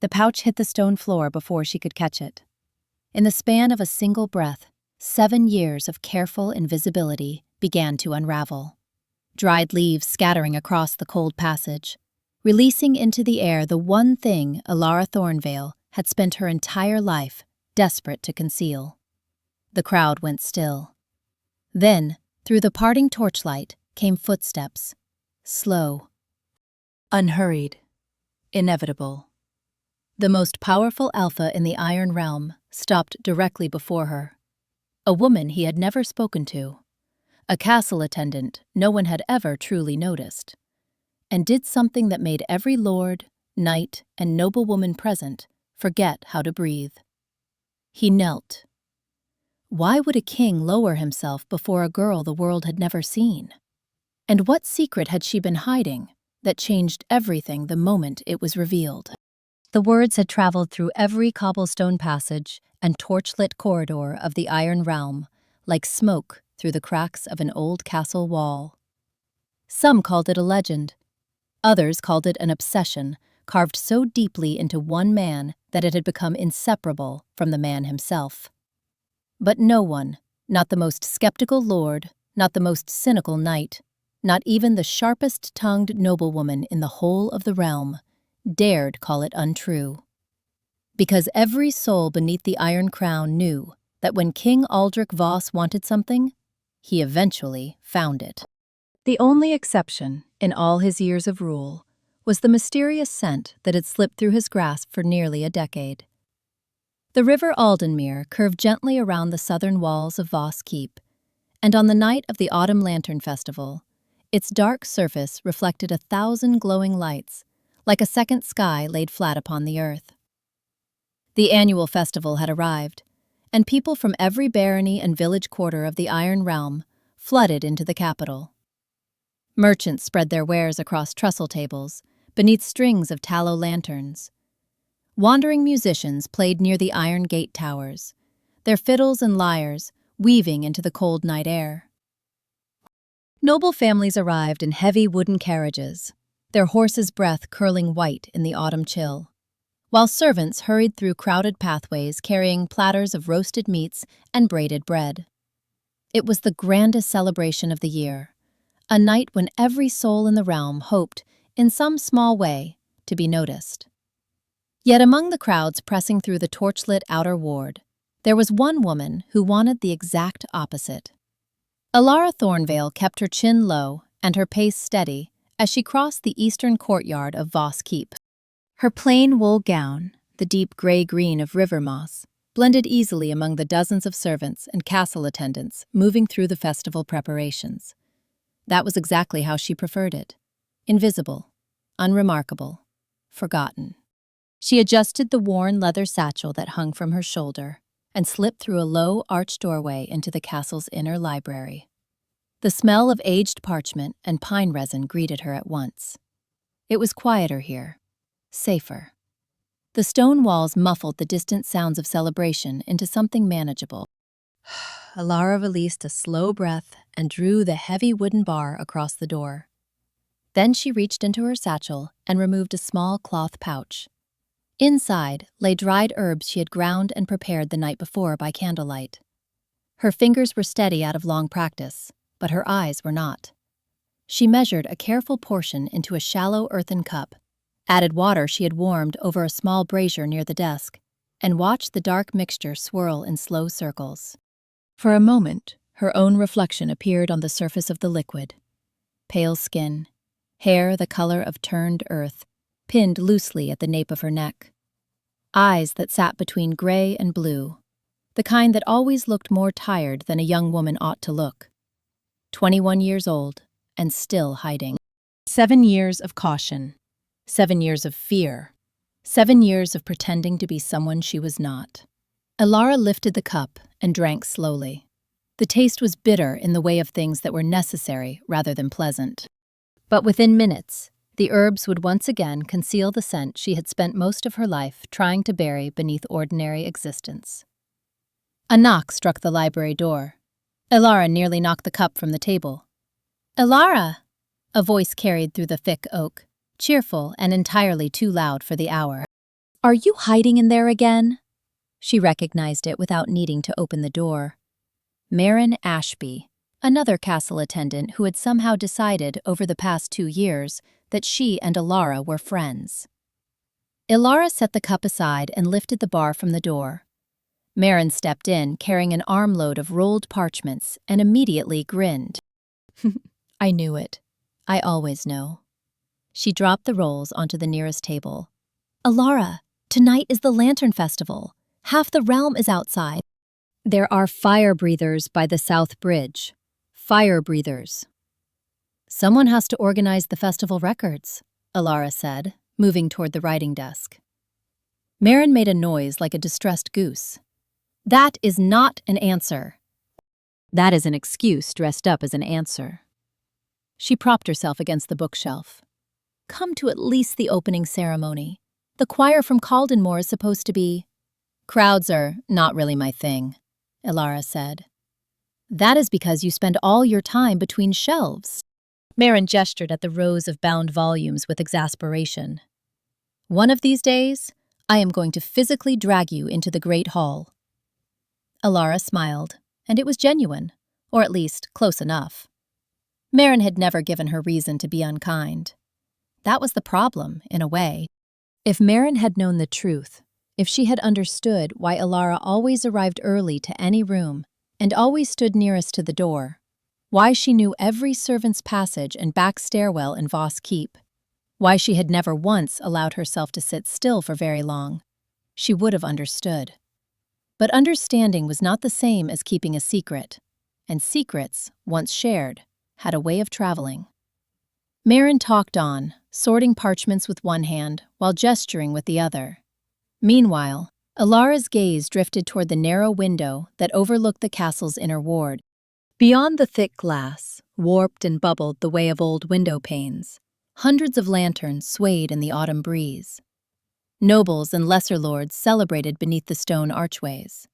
The pouch hit the stone floor before she could catch it. In the span of a single breath, 7 years of careful invisibility began to unravel. Dried leaves scattering across the cold passage, releasing into the air the one thing Elara Thornveil had spent her entire life desperate to conceal. The crowd went still. Then, through the parting torchlight, came footsteps. Slow. Unhurried. Inevitable. The most powerful alpha in the Iron Realm stopped directly before her. A woman he had never spoken to. A castle attendant no one had ever truly noticed. And did something that made every lord, knight, and noblewoman present forget how to breathe. He knelt. Why would a king lower himself before a girl the world had never seen? And what secret had she been hiding that changed everything the moment it was revealed? The words had traveled through every cobblestone passage and torchlit corridor of the Iron Realm, like smoke through the cracks of an old castle wall. Some called it a legend. Others called it an obsession, carved so deeply into one man that it had become inseparable from the man himself. But no one, not the most skeptical lord, not the most cynical knight, not even the sharpest-tongued noblewoman in the whole of the realm, dared call it untrue. Because every soul beneath the Iron Crown knew that when King Aldric Voss wanted something, he eventually found it. The only exception, in all his years of rule, was the mysterious scent that had slipped through his grasp for nearly a decade. The river Aldenmere curved gently around the southern walls of Voss Keep, and on the night of the Autumn Lantern Festival, its dark surface reflected 1,000 glowing lights, like a second sky laid flat upon the earth. The annual festival had arrived, and people from every barony and village quarter of the Iron Realm flooded into the capital. Merchants spread their wares across trestle tables, beneath strings of tallow lanterns. Wandering musicians played near the iron gate towers, their fiddles and lyres weaving into the cold night air. Noble families arrived in heavy wooden carriages, their horses' breath curling white in the autumn chill, while servants hurried through crowded pathways carrying platters of roasted meats and braided bread. It was the grandest celebration of the year, a night when every soul in the realm hoped, in some small way, to be noticed. Yet among the crowds pressing through the torchlit outer ward, there was one woman who wanted the exact opposite. Elara Thornveil kept her chin low and her pace steady as she crossed the eastern courtyard of Voss Keep. Her plain wool gown, the deep gray-green of river moss, blended easily among the dozens of servants and castle attendants moving through the festival preparations. That was exactly how she preferred it. Invisible, unremarkable, forgotten. She adjusted the worn leather satchel that hung from her shoulder and slipped through a low arched doorway into the castle's inner library. The smell of aged parchment and pine resin greeted her at once. It was quieter here, safer. The stone walls muffled the distant sounds of celebration into something manageable. Elara released a slow breath and drew the heavy wooden bar across the door. Then she reached into her satchel and removed a small cloth pouch. Inside lay dried herbs she had ground and prepared the night before by candlelight. Her fingers were steady out of long practice, but her eyes were not. She measured a careful portion into a shallow earthen cup, added water she had warmed over a small brazier near the desk, and watched the dark mixture swirl in slow circles. For a moment, her own reflection appeared on the surface of the liquid. Pale skin, hair the color of turned earth, pinned loosely at the nape of her neck. Eyes that sat between gray and blue, the kind that always looked more tired than a young woman ought to look. 21 years old, and still hiding. 7 years of caution. 7 years of fear. 7 years of pretending to be someone she was not. Elara lifted the cup and drank slowly. The taste was bitter in the way of things that were necessary rather than pleasant. But within minutes, the herbs would once again conceal the scent she had spent most of her life trying to bury beneath ordinary existence. A knock struck the library door. Elara nearly knocked the cup from the table. "Elara!" A voice carried through the thick oak, cheerful and entirely too loud for the hour. Are you hiding in there again? She recognized it without needing to open the door. Marin Ashby, another castle attendant who had somehow decided over the past 2 years that she and Elara were friends. Elara set the cup aside and lifted the bar from the door. Marin stepped in, carrying an armload of rolled parchments, and immediately grinned. I knew it. I always know. She dropped the rolls onto the nearest table. Elara, tonight is the Lantern Festival. Half the realm is outside. There are fire breathers by the South Bridge. Fire breathers. Someone has to organize the festival records, Elara said, moving toward the writing desk. Marin made a noise like a distressed goose. That is not an answer. That is an excuse dressed up as an answer. She propped herself against the bookshelf. Come to at least the opening ceremony. The choir from Caldenmore is supposed to be. Crowds are not really my thing, Elara said. That is because you spend all your time between shelves. Marin gestured at the rows of bound volumes with exasperation. One of these days, I am going to physically drag you into the Great Hall. Elara smiled, and it was genuine, or at least close enough. Marin had never given her reason to be unkind. That was the problem, in a way. If Marin had known the truth, if she had understood why Elara always arrived early to any room and always stood nearest to the door, why she knew every servant's passage and back stairwell in Voss Keep, why she had never once allowed herself to sit still for very long, she would have understood. But understanding was not the same as keeping a secret, and secrets, once shared, had a way of traveling. Marin talked on, sorting parchments with one hand while gesturing with the other. Meanwhile, Elara's gaze drifted toward the narrow window that overlooked the castle's inner ward. Beyond the thick glass, warped and bubbled the way of old window panes, hundreds of lanterns swayed in the autumn breeze. Nobles and lesser lords celebrated beneath the stone archways.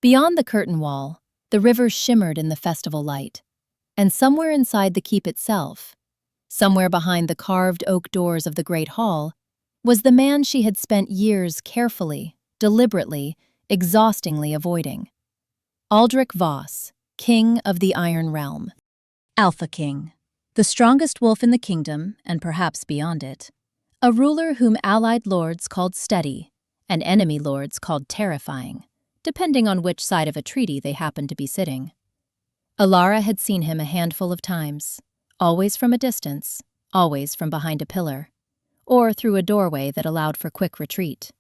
Beyond the curtain wall, the river shimmered in the festival light, and somewhere inside the keep itself, somewhere behind the carved oak doors of the Great Hall, was the man she had spent years carefully, deliberately, exhaustingly avoiding. Aldric Voss, King of the Iron Realm. Alpha King, the strongest wolf in the kingdom, and perhaps beyond it. A ruler whom allied lords called steady, and enemy lords called terrifying, depending on which side of a treaty they happened to be sitting. Elara had seen him a handful of times, always from a distance, always from behind a pillar, or through a doorway that allowed for quick retreat.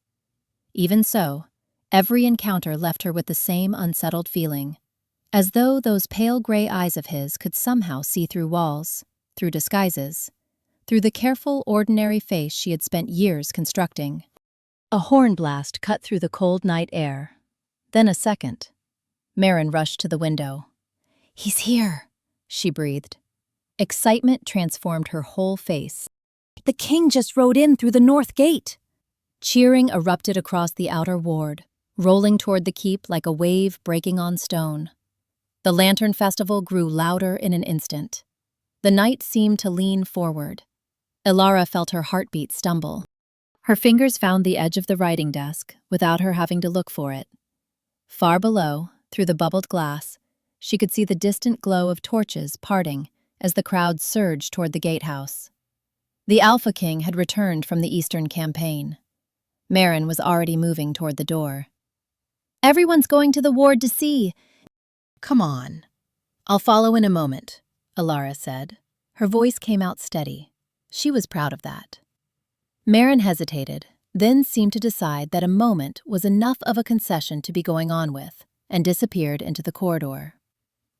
Even so, every encounter left her with the same unsettled feeling, as though those pale gray eyes of his could somehow see through walls, through disguises, through the careful, ordinary face she had spent years constructing. A horn blast cut through the cold night air. Then a second. Marin rushed to the window. "He's here," she breathed. Excitement transformed her whole face. "The king just rode in through the north gate." Cheering erupted across the outer ward, rolling toward the keep like a wave breaking on stone. The Lantern Festival grew louder in an instant. The night seemed to lean forward. Elara felt her heartbeat stumble. Her fingers found the edge of the writing desk without her having to look for it. Far below, through the bubbled glass, she could see the distant glow of torches parting as the crowd surged toward the gatehouse. The Alpha King had returned from the Eastern campaign. Marin was already moving toward the door. "Everyone's going to the ward to see." "Come on. I'll follow in a moment," Elara said. Her voice came out steady. She was proud of that. Marin hesitated, then seemed to decide that a moment was enough of a concession to be going on with, and disappeared into the corridor.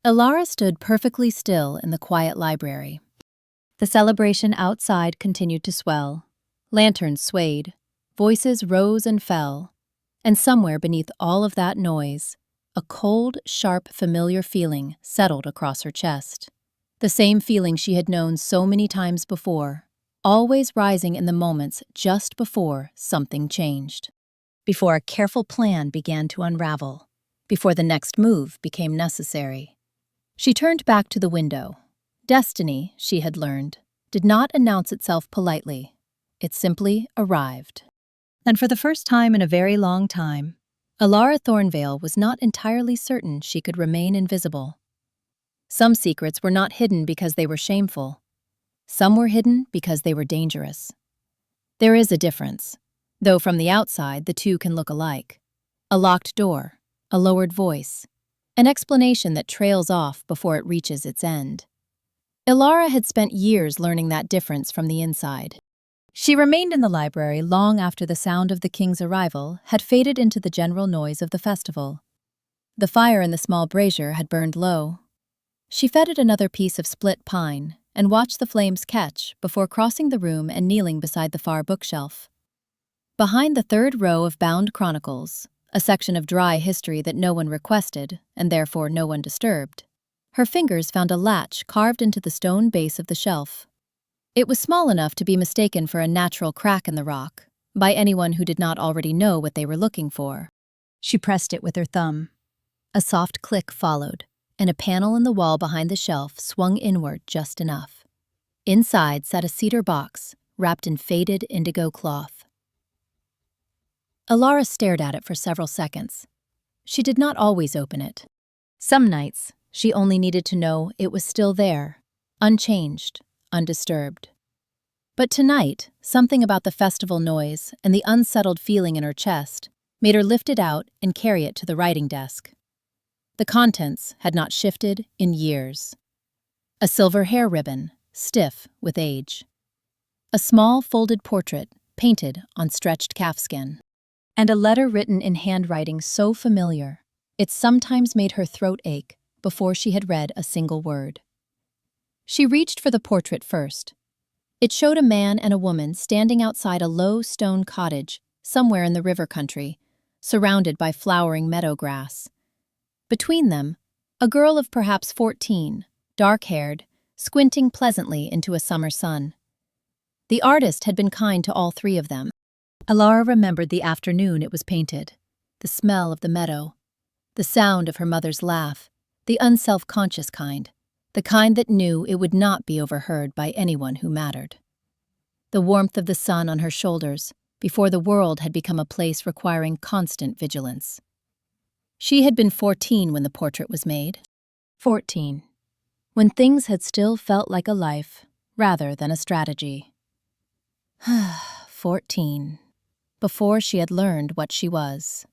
Elara stood perfectly still in the quiet library. The celebration outside continued to swell. Lanterns swayed, voices rose and fell, and somewhere beneath all of that noise, a cold, sharp, familiar feeling settled across her chest. The same feeling she had known so many times before, always rising in the moments just before something changed. Before a careful plan began to unravel, before the next move became necessary. She turned back to the window. Destiny, she had learned, did not announce itself politely. It simply arrived. And for the first time in a very long time, Elara Thornveil was not entirely certain she could remain invisible. Some secrets were not hidden because they were shameful. Some were hidden because they were dangerous. There is a difference, though from the outside the two can look alike. A locked door, a lowered voice, an explanation that trails off before it reaches its end. Elara had spent years learning that difference from the inside. She remained in the library long after the sound of the king's arrival had faded into the general noise of the festival. The fire in the small brazier had burned low. She fed it another piece of split pine and watched the flames catch before crossing the room and kneeling beside the far bookshelf. Behind the third row of bound chronicles, a section of dry history that no one requested and therefore no one disturbed, her fingers found a latch carved into the stone base of the shelf. It was small enough to be mistaken for a natural crack in the rock by anyone who did not already know what they were looking for. She pressed it with her thumb. A soft click followed, and a panel in the wall behind the shelf swung inward just enough. Inside sat a cedar box, wrapped in faded indigo cloth. Elara stared at it for several seconds. She did not always open it. Some nights, she only needed to know it was still there, unchanged, undisturbed. But tonight, something about the festival noise and the unsettled feeling in her chest made her lift it out and carry it to the writing desk. The contents had not shifted in years. A silver hair ribbon, stiff with age. A small folded portrait painted on stretched calfskin. And a letter written in handwriting so familiar, it sometimes made her throat ache before she had read a single word. She reached for the portrait first. It showed a man and a woman standing outside a low stone cottage somewhere in the river country, surrounded by flowering meadow grass. Between them, a girl of perhaps 14, dark-haired, squinting pleasantly into a summer sun. The artist had been kind to all three of them. Elara remembered the afternoon it was painted, the smell of the meadow, the sound of her mother's laugh, the unself-conscious kind, the kind that knew it would not be overheard by anyone who mattered. The warmth of the sun on her shoulders before the world had become a place requiring constant vigilance. She had been 14 when the portrait was made. 14. When things had still felt like a life rather than a strategy. 14. Before she had learned what she was.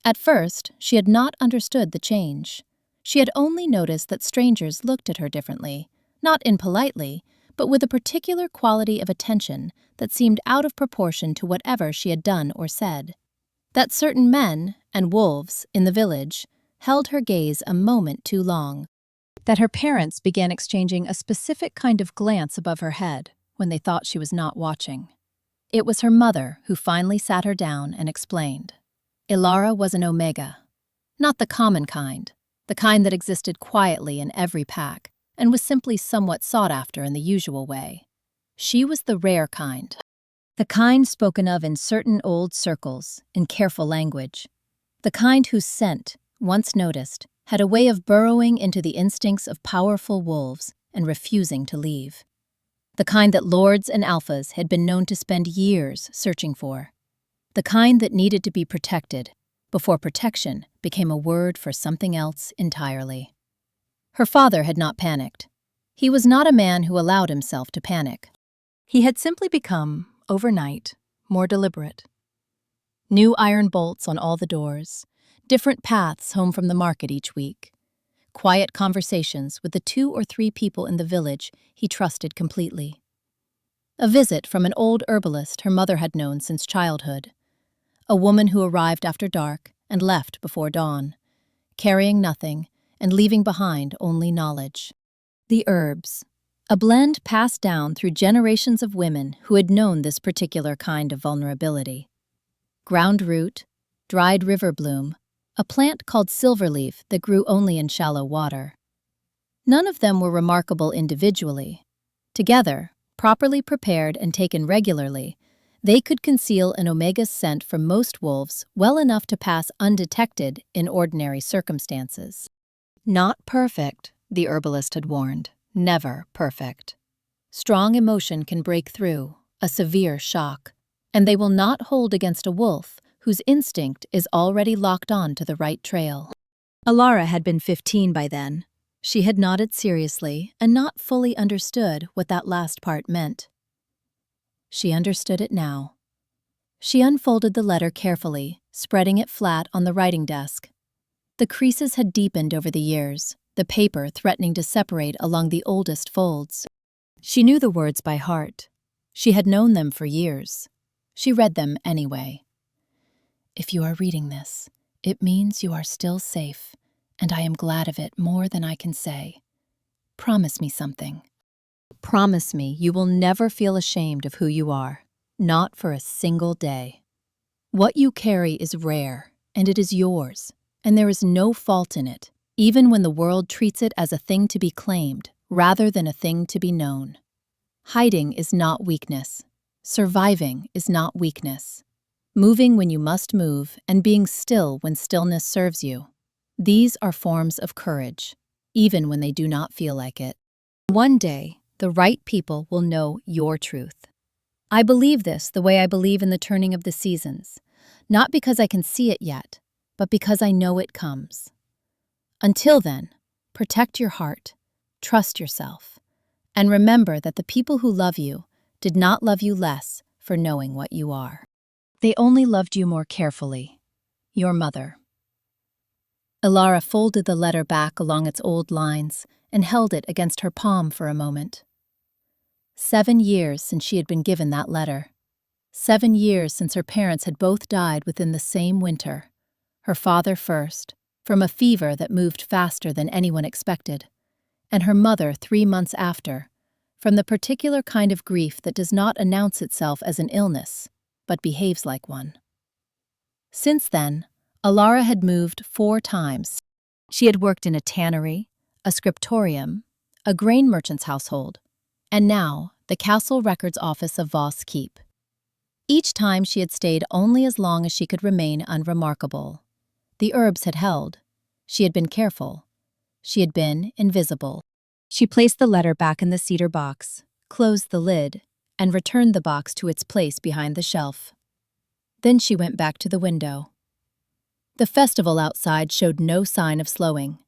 At first, she had not understood the change. She had only noticed that strangers looked at her differently, not impolitely, but with a particular quality of attention that seemed out of proportion to whatever she had done or said. That certain men and wolves in the village held her gaze a moment too long. That her parents began exchanging a specific kind of glance above her head when they thought she was not watching. It was her mother who finally sat her down and explained. Elara was an omega. Not the common kind, the kind that existed quietly in every pack and was simply somewhat sought after in the usual way. She was the rare kind. The kind spoken of in certain old circles, in careful language. The kind whose scent, once noticed, had a way of burrowing into the instincts of powerful wolves and refusing to leave. The kind that lords and alphas had been known to spend years searching for. The kind that needed to be protected before protection became a word for something else entirely. Her father had not panicked. He was not a man who allowed himself to panic. He had simply become, overnight, more deliberate. New iron bolts on all the doors, different paths home from the market each week, quiet conversations with the 2 or 3 people in the village he trusted completely. A visit from an old herbalist her mother had known since childhood, a woman who arrived after dark and left before dawn, carrying nothing and leaving behind only knowledge. The herbs, a blend passed down through generations of women who had known this particular kind of vulnerability. Ground root, dried river bloom, a plant called silverleaf that grew only in shallow water. None of them were remarkable individually. Together, properly prepared and taken regularly, they could conceal an omega's scent from most wolves well enough to pass undetected in ordinary circumstances. Not perfect, the herbalist had warned. Never perfect. Strong emotion can break through, a severe shock. and they will not hold against a wolf whose instinct is already locked on to the right trail. Elara had been 15 by then. She had nodded seriously and not fully understood what that last part meant. She understood it now. She unfolded the letter carefully, spreading it flat on the writing desk. The creases had deepened over the years, the paper threatening to separate along the oldest folds. She knew the words by heart. She had known them for years. She read them anyway. If you are reading this, it means you are still safe, and I am glad of it more than I can say. Promise me something. Promise me you will never feel ashamed of who you are, not for a single day. What you carry is rare, and it is yours, and there is no fault in it, even when the world treats it as a thing to be claimed rather than a thing to be known. Hiding is not weakness. Surviving is not weakness. Moving when you must move and being still when stillness serves you. These are forms of courage, even when they do not feel like it. One day, the right people will know your truth. I believe this the way I believe in the turning of the seasons, not because I can see it yet, but because I know it comes. Until then, protect your heart, trust yourself, and remember that the people who love you did not love you less for knowing what you are. They only loved you more carefully. Your mother. Elara folded the letter back along its old lines and held it against her palm for a moment. 7 years since she had been given that letter. 7 years since her parents had both died within the same winter. Her father first, from a fever that moved faster than anyone expected, and her mother 3 months after, from the particular kind of grief that does not announce itself as an illness, but behaves like one. Since then, Elara had moved 4 times. She had worked in a tannery, a scriptorium, a grain merchant's household, and now the castle records office of Voss Keep. Each time she had stayed only as long as she could remain unremarkable. The herbs had held. She had been careful. She had been invisible. She placed the letter back in the cedar box, closed the lid, and returned the box to its place behind the shelf. Then she went back to the window. The festival outside showed no sign of slowing.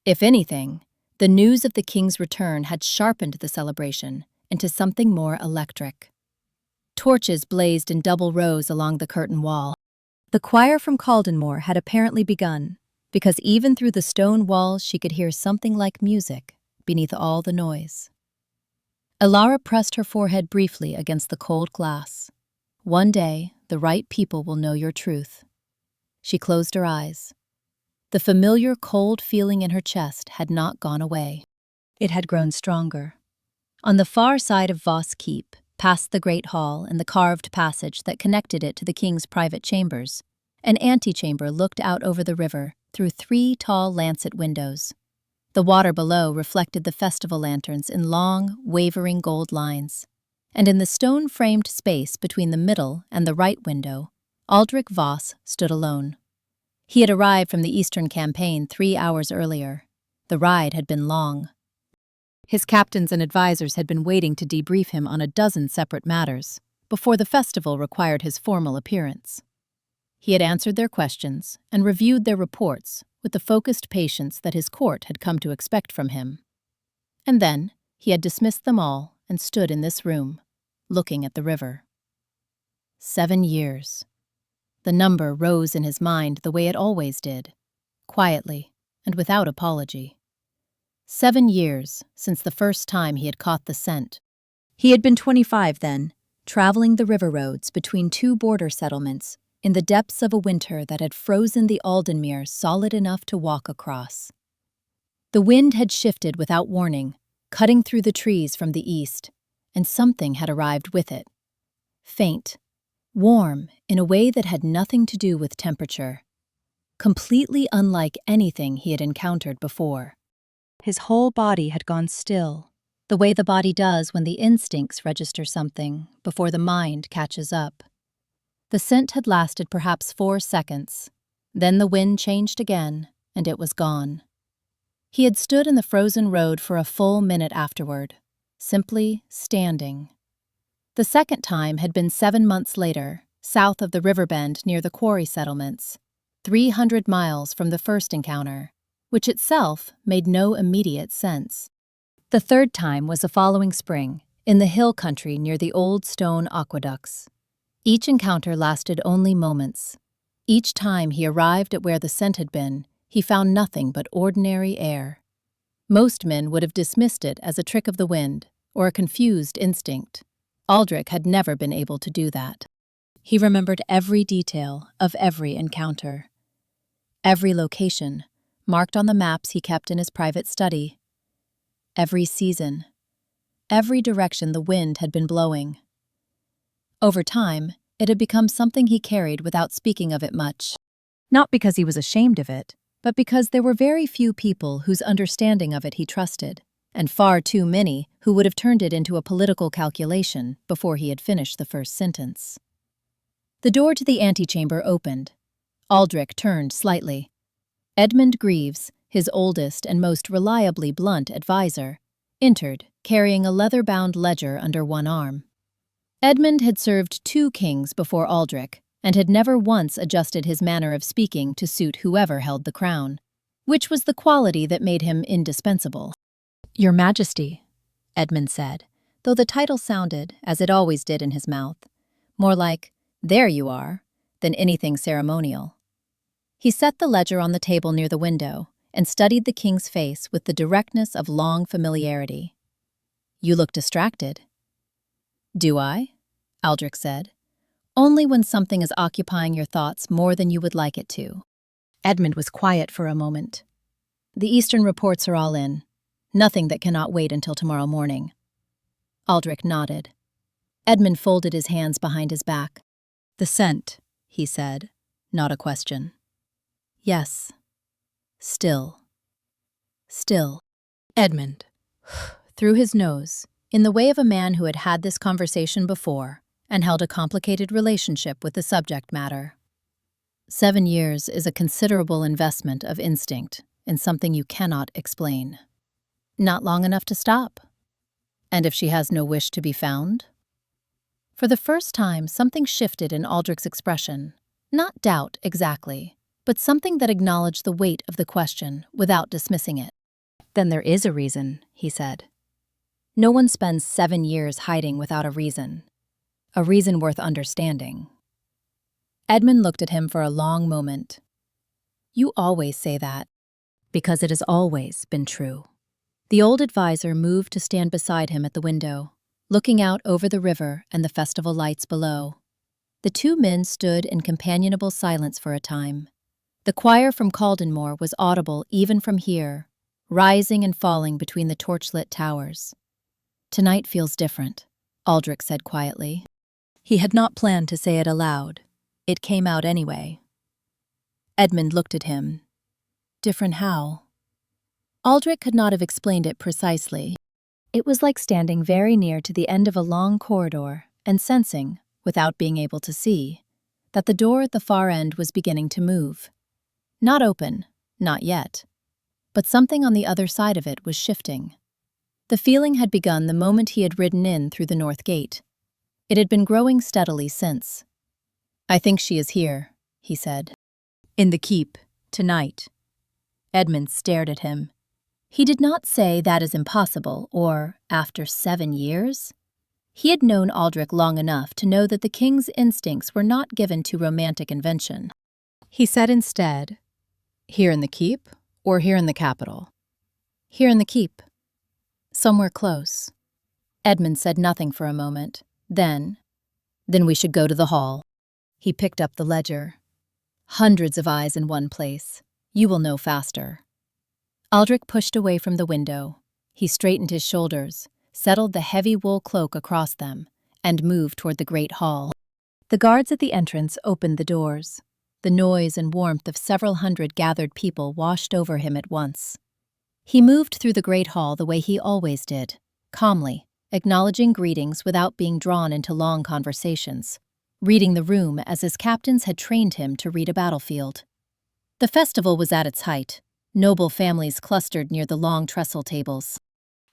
If anything, the news of the king's return had sharpened the celebration into something more electric. Torches blazed in double rows along the curtain wall. The choir from Caldenmore had apparently begun, because even through the stone walls she could hear something like music beneath all the noise. Elara pressed her forehead briefly against the cold glass. One day, the right people will know your truth. She closed her eyes. The familiar cold feeling in her chest had not gone away. It had grown stronger. On the far side of Voss Keep, past the great hall and the carved passage that connected it to the king's private chambers, an antechamber looked out over the river through 3 tall lancet windows. The water below reflected the festival lanterns in long, wavering gold lines, and in the stone-framed space between the middle and the right window, Aldric Voss stood alone. He had arrived from the Eastern campaign 3 hours earlier. The ride had been long. His captains and advisors had been waiting to debrief him on a dozen separate matters before the festival required his formal appearance. He had answered their questions and reviewed their reports with the focused patience that his court had come to expect from him. And then he had dismissed them all and stood in this room, looking at the river. 7 years. The number rose in his mind the way it always did, quietly and without apology. 7 years since the first time he had caught the scent. He had been 25 then, traveling the river roads between 2 border settlements in the depths of a winter that had frozen the Aldenmere solid enough to walk across. The wind had shifted without warning, cutting through the trees from the east, and something had arrived with it. Faint, warm in a way that had nothing to do with temperature. Completely unlike anything he had encountered before. His whole body had gone still, the way the body does when the instincts register something before the mind catches up. The scent had lasted perhaps 4 seconds. Then the wind changed again, and it was gone. He had stood in the frozen road for a full minute afterward, simply standing. The second time had been 7 months later, south of the river bend near the quarry settlements, 300 miles from the first encounter, which itself made no immediate sense. The third time was the following spring, in the hill country near the old stone aqueducts. Each encounter lasted only moments. Each time he arrived at where the scent had been, he found nothing but ordinary air. Most men would have dismissed it as a trick of the wind or a confused instinct. Aldric had never been able to do that. He remembered every detail of every encounter. Every location, marked on the maps he kept in his private study. Every season. Every direction the wind had been blowing. Over time, it had become something he carried without speaking of it much. Not because he was ashamed of it, but because there were very few people whose understanding of it he trusted, and far too many who would have turned it into a political calculation before he had finished the first sentence. The door to the antechamber opened. Aldric turned slightly. Edmund Greaves, his oldest and most reliably blunt adviser, entered, carrying a leather-bound ledger under one arm. Edmund had served 2 kings before Aldric, and had never once adjusted his manner of speaking to suit whoever held the crown, which was the quality that made him indispensable. "Your Majesty," Edmund said, though the title sounded, as it always did in his mouth, more like, "There you are," than anything ceremonial. He set the ledger on the table near the window and studied the king's face with the directness of long familiarity. "You look distracted." "Do I?" Aldric said. "Only when something is occupying your thoughts more than you would like it to." Edmund was quiet for a moment. "The Eastern reports are all in. Nothing that cannot wait until tomorrow morning." Aldric nodded. Edmund folded his hands behind his back. "The scent," he said, not a question. "Yes. Still. Edmund, through his nose, in the way of a man who had had this conversation before and held a complicated relationship with the subject matter. 7 years is a considerable investment of instinct in something you cannot explain. Not long enough to stop. And if she has no wish to be found? For the first time, something shifted in Aldric's expression. Not doubt, exactly, but something that acknowledged the weight of the question without dismissing it. "Then there is a reason," he said. "No one spends 7 years hiding without a reason worth understanding." Edmund looked at him for a long moment. "You always say that." "Because it has always been true." The old adviser moved to stand beside him at the window, looking out over the river and the festival lights below. The 2 men stood in companionable silence for a time. The choir from Caldenmore was audible even from here, rising and falling between the torchlit towers. "Tonight feels different," Aldric said quietly. He had not planned to say it aloud. It came out anyway. Edmund looked at him. "Different how?" Aldric could not have explained it precisely. It was like standing very near to the end of a long corridor and sensing, without being able to see, that the door at the far end was beginning to move. Not open, not yet, but something on the other side of it was shifting. The feeling had begun the moment he had ridden in through the north gate. It had been growing steadily since. "I think she is here," he said. "In the keep, tonight." Edmund stared at him. He did not say that is impossible, or after 7 years. He had known Aldric long enough to know that the king's instincts were not given to romantic invention. He said instead, "Here in the keep, or here in the capital?" "Here in the keep. Somewhere close." Edmund said nothing for a moment. Then we should go to the hall." He picked up the ledger. "Hundreds of eyes in one place. You will know faster." Aldric pushed away from the window. He straightened his shoulders, settled the heavy wool cloak across them, and moved toward the great hall. The guards at the entrance opened the doors. The noise and warmth of several hundred gathered people washed over him at once. He moved through the great hall the way he always did, calmly, acknowledging greetings without being drawn into long conversations, reading the room as his captains had trained him to read a battlefield. The festival was at its height. Noble families clustered near the long trestle tables.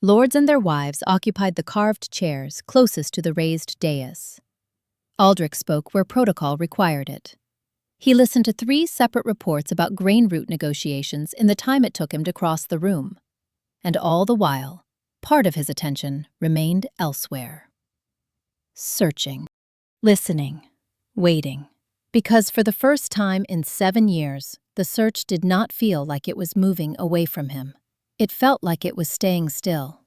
Lords and their wives occupied the carved chairs closest to the raised dais. Aldric spoke where protocol required it. He listened to 3 separate reports about grain route negotiations in the time it took him to cross the room. And all the while, part of his attention remained elsewhere. Searching, listening, waiting. Because for the first time in 7 years, the search did not feel like it was moving away from him. It felt like it was staying still.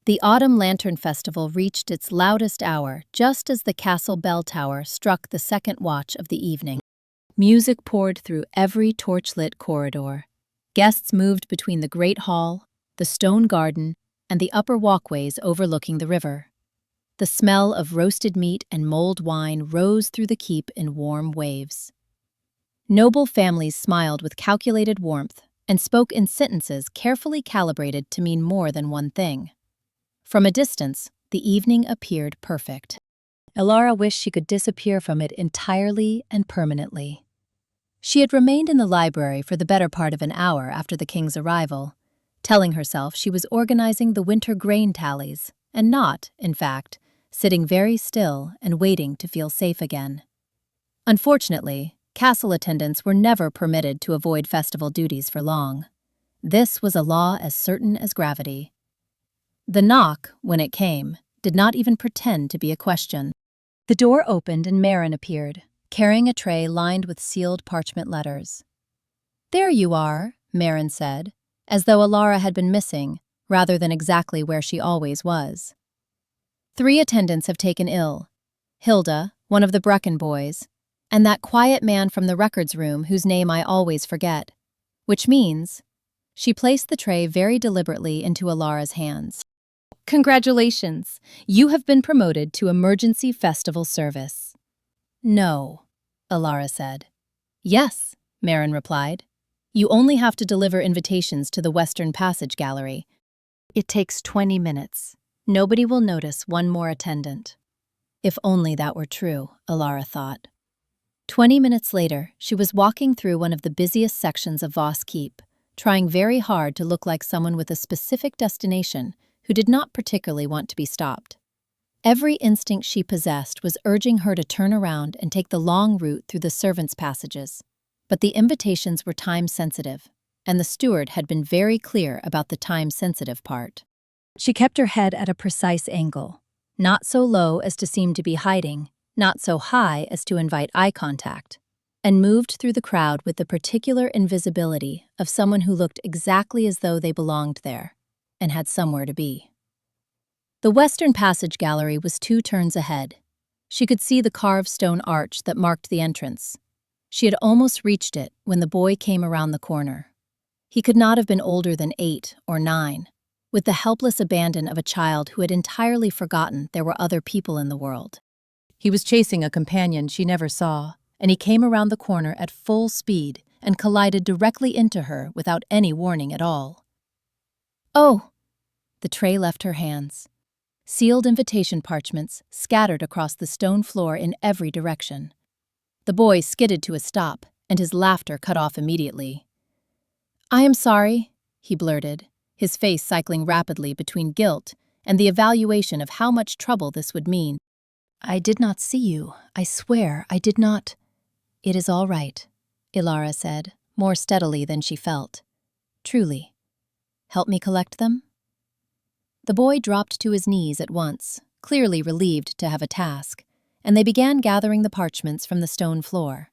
The Autumn Lantern Festival reached its loudest hour just as the castle bell tower struck the second watch of the evening. Music poured through every torchlit corridor. Guests moved between the Great Hall, the stone garden, and the upper walkways overlooking the river. The smell of roasted meat and mulled wine rose through the keep in warm waves. Noble families smiled with calculated warmth and spoke in sentences carefully calibrated to mean more than one thing. From a distance, the evening appeared perfect. Elara wished she could disappear from it entirely and permanently. She had remained in the library for the better part of an hour after the king's arrival, telling herself she was organizing the winter grain tallies, and not, in fact, sitting very still and waiting to feel safe again. Unfortunately, castle attendants were never permitted to avoid festival duties for long. This was a law as certain as gravity. The knock, when it came, did not even pretend to be a question. The door opened and Marin appeared, carrying a tray lined with sealed parchment letters. "There you are," Marin said, as though Elara had been missing, rather than exactly where she always was. 3 attendants have taken ill. Hilda, one of the Brecken boys, and that quiet man from the records room whose name I always forget. Which means, she placed the tray very deliberately into Elara's hands. "Congratulations! You have been promoted to emergency festival service." "No," Elara said. "Yes," Marin replied. "You only have to deliver invitations to the Western Passage Gallery. It takes 20 minutes. Nobody will notice one more attendant." If only that were true, Elara thought. 20 minutes later, she was walking through one of the busiest sections of Voss Keep, trying very hard to look like someone with a specific destination who did not particularly want to be stopped. Every instinct she possessed was urging her to turn around and take the long route through the servants' passages. But the invitations were time-sensitive, and the steward had been very clear about the time-sensitive part. She kept her head at a precise angle, not so low as to seem to be hiding, not so high as to invite eye contact, and moved through the crowd with the particular invisibility of someone who looked exactly as though they belonged there and had somewhere to be. The Western Passage Gallery was 2 turns ahead. She could see the carved stone arch that marked the entrance. She had almost reached it when the boy came around the corner. He could not have been older than 8 or 9, with the helpless abandon of a child who had entirely forgotten there were other people in the world. He was chasing a companion she never saw, and he came around the corner at full speed and collided directly into her without any warning at all. "Oh!" The tray left her hands. Sealed invitation parchments scattered across the stone floor in every direction. The boy skidded to a stop, and his laughter cut off immediately. "I am sorry," he blurted, his face cycling rapidly between guilt and the evaluation of how much trouble this would mean. "I did not see you. I swear, I did not." "It is all right," Elara said, more steadily than she felt. "Truly. Help me collect them?" The boy dropped to his knees at once, clearly relieved to have a task, and they began gathering the parchments from the stone floor.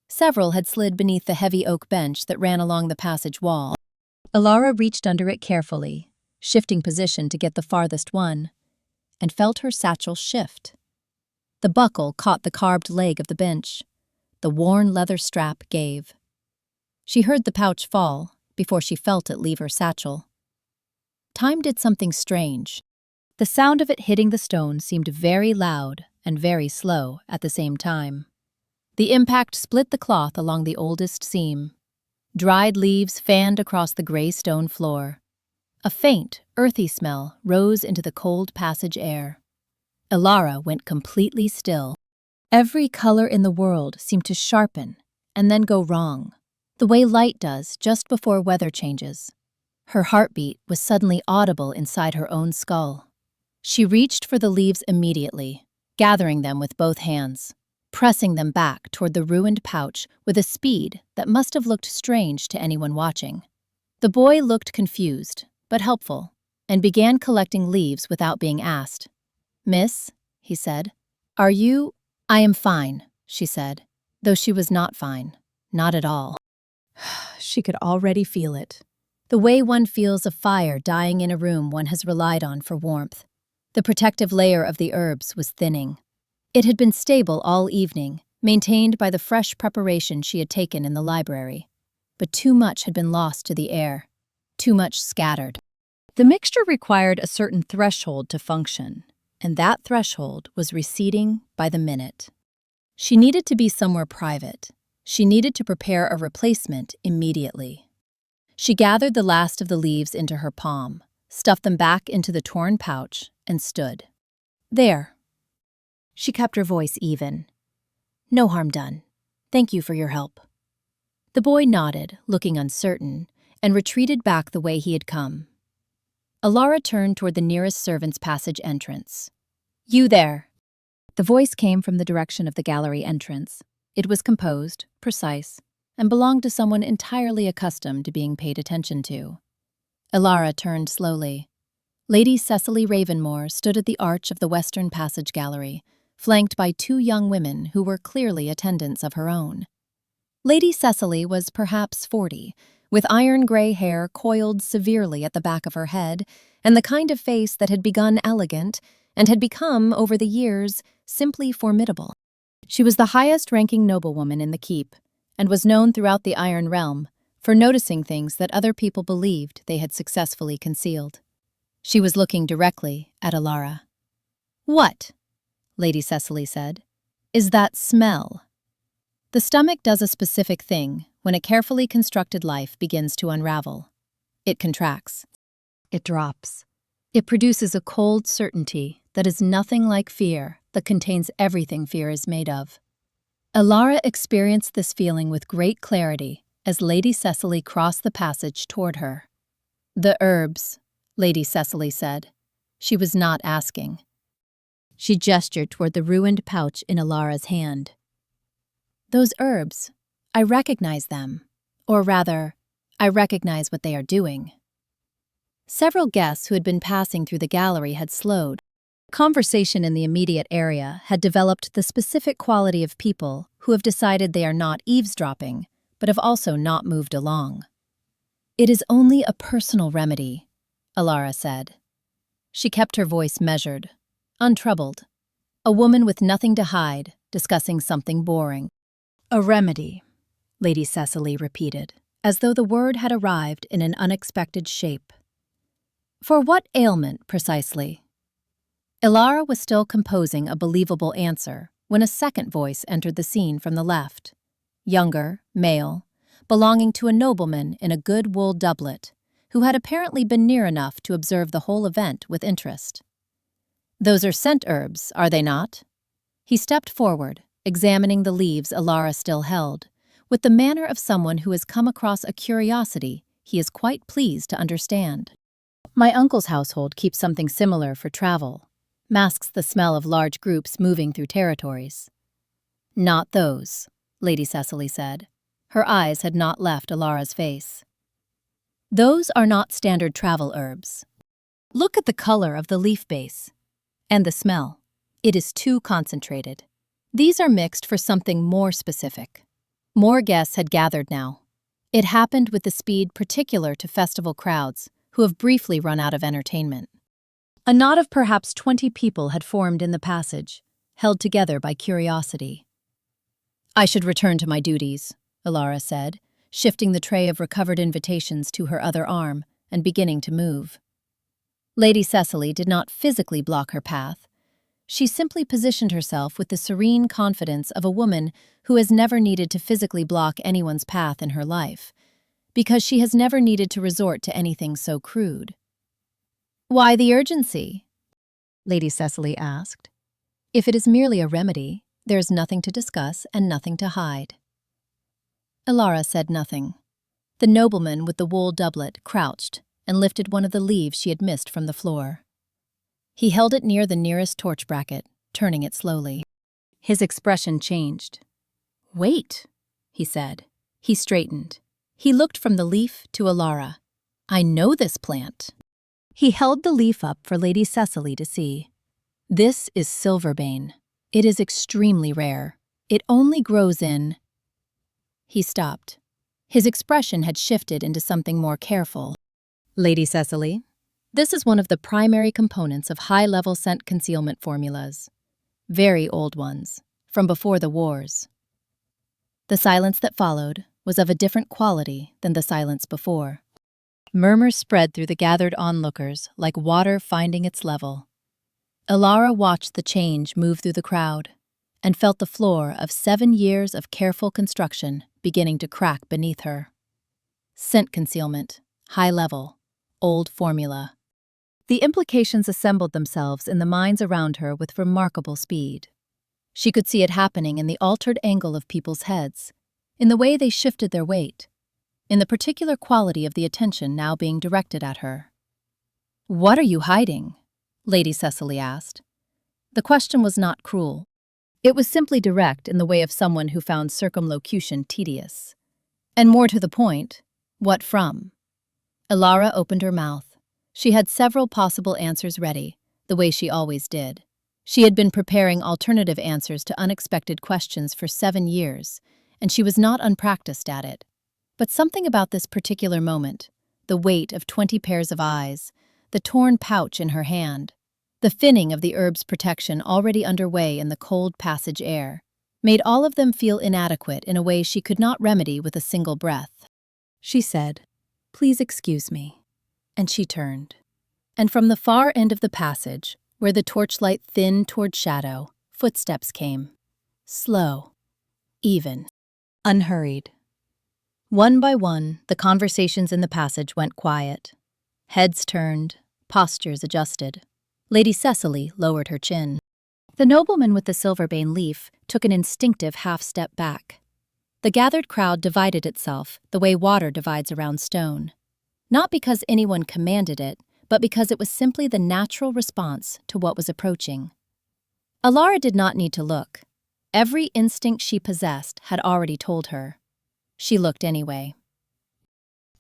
Several had slid beneath the heavy oak bench that ran along the passage wall. Elara reached under it carefully, shifting position to get the farthest one, and felt her satchel shift. The buckle caught the carved leg of the bench. The worn leather strap gave. She heard the pouch fall before she felt it leave her satchel. Time did something strange. The sound of it hitting the stone seemed very loud and very slow at the same time. The impact split the cloth along the oldest seam. Dried leaves fanned across the gray stone floor. A faint, earthy smell rose into the cold passage air. Elara went completely still. Every color in the world seemed to sharpen and then go wrong, the way light does just before weather changes. Her heartbeat was suddenly audible inside her own skull. She reached for the leaves immediately, gathering them with both hands, pressing them back toward the ruined pouch with a speed that must have looked strange to anyone watching. The boy looked confused, but helpful, and began collecting leaves without being asked. "Miss," he said, "are you—" "I am fine," she said, though she was not fine, not at all. She could already feel it. The way one feels a fire dying in a room one has relied on for warmth. The protective layer of the herbs was thinning. It had been stable all evening, maintained by the fresh preparation she had taken in the library. But too much had been lost to the air, too much scattered. The mixture required a certain threshold to function, and that threshold was receding by the minute. She needed to be somewhere private. She needed to prepare a replacement immediately. She gathered the last of the leaves into her palm, stuffed them back into the torn pouch, and stood. "There." She kept her voice even. "No harm done. Thank you for your help." The boy nodded, looking uncertain, and retreated back the way he had come. Elara turned toward the nearest servants' passage entrance. "You there." The voice came from the direction of the gallery entrance. It was composed, precise, and belonged to someone entirely accustomed to being paid attention to. Elara turned slowly. Lady Cecily Ravenmore stood at the arch of the western passage gallery, flanked by two young women who were clearly attendants of her own. Lady Cecily was perhaps 40, with iron-gray hair coiled severely at the back of her head, and the kind of face that had begun elegant and had become, over the years, simply formidable. She was the highest-ranking noblewoman in the keep, and was known throughout the Iron Realm for noticing things that other people believed they had successfully concealed. She was looking directly at Elara. "What," Lady Cecily said, "is that smell?" The stomach does a specific thing when a carefully constructed life begins to unravel. It contracts. It drops. It produces a cold certainty that is nothing like fear that contains everything fear is made of. Elara experienced this feeling with great clarity as Lady Cecily crossed the passage toward her. "The herbs," Lady Cecily said. She was not asking. She gestured toward the ruined pouch in Elara's hand. "Those herbs, I recognize them. Or rather, I recognize what they are doing." Several guests who had been passing through the gallery had slowed. Conversation in the immediate area had developed the specific quality of people who have decided they are not eavesdropping, but have also not moved along. "It is only a personal remedy," Elara said. She kept her voice measured, untroubled. A woman with nothing to hide, discussing something boring. "A remedy," Lady Cecily repeated, as though the word had arrived in an unexpected shape. "For what ailment, precisely?" Elara was still composing a believable answer when a second voice entered the scene from the left. Younger, male, belonging to a nobleman in a good wool doublet, who had apparently been near enough to observe the whole event with interest. "Those are scent herbs, are they not?" He stepped forward, examining the leaves Elara still held, with the manner of someone who has come across a curiosity he is quite pleased to understand. "My uncle's household keeps something similar for travel. Masks the smell of large groups moving through territories." "Not those," Lady Cecily said. Her eyes had not left Elara's face. "Those are not standard travel herbs. Look at the color of the leaf base. And the smell. It is too concentrated. These are mixed for something more specific." More guests had gathered now. It happened with the speed particular to festival crowds, who have briefly run out of entertainment. A knot of perhaps 20 people had formed in the passage, held together by curiosity. "I should return to my duties," Elara said, shifting the tray of recovered invitations to her other arm and beginning to move. Lady Cecily did not physically block her path. She simply positioned herself with the serene confidence of a woman who has never needed to physically block anyone's path in her life, because she has never needed to resort to anything so crude. "Why the urgency?" Lady Cecily asked. "If it is merely a remedy, there is nothing to discuss and nothing to hide." Elara said nothing. The nobleman with the wool doublet crouched, and lifted one of the leaves she had missed from the floor. He held it near the nearest torch bracket, turning it slowly. His expression changed. "Wait," he said. He straightened. He looked from the leaf to Elara. "I know this plant." He held the leaf up for Lady Cecily to see. "This is silverbane. It is extremely rare. It only grows in—" He stopped. His expression had shifted into something more careful. "Lady Cecily, this is one of the primary components of high-level scent concealment formulas. Very old ones, from before the wars." The silence that followed was of a different quality than the silence before. Murmurs spread through the gathered onlookers like water finding its level. Elara watched the change move through the crowd and felt the floor of 7 years of careful construction beginning to crack beneath her. Scent concealment, high level, old formula. The implications assembled themselves in the minds around her with remarkable speed. She could see it happening in the altered angle of people's heads, in the way they shifted their weight, in the particular quality of the attention now being directed at her. "What are you hiding?" Lady Cecily asked. The question was not cruel. It was simply direct in the way of someone who found circumlocution tedious. And more to the point, what from? Elara opened her mouth. She had several possible answers ready, the way she always did. She had been preparing alternative answers to unexpected questions for 7 years, and she was not unpracticed at it. But something about this particular moment, the weight of 20 pairs of eyes, the torn pouch in her hand, the thinning of the herb's protection already underway in the cold passage air, made all of them feel inadequate in a way she could not remedy with a single breath. She said, "Please excuse me," and she turned. And from the far end of the passage, where the torchlight thinned toward shadow, footsteps came. Slow, even, unhurried. One by one, the conversations in the passage went quiet. Heads turned, postures adjusted. Lady Cecily lowered her chin. The nobleman with the silverbane leaf took an instinctive half-step back. The gathered crowd divided itself the way water divides around stone. Not because anyone commanded it, but because it was simply the natural response to what was approaching. Elara did not need to look. Every instinct she possessed had already told her. She looked anyway.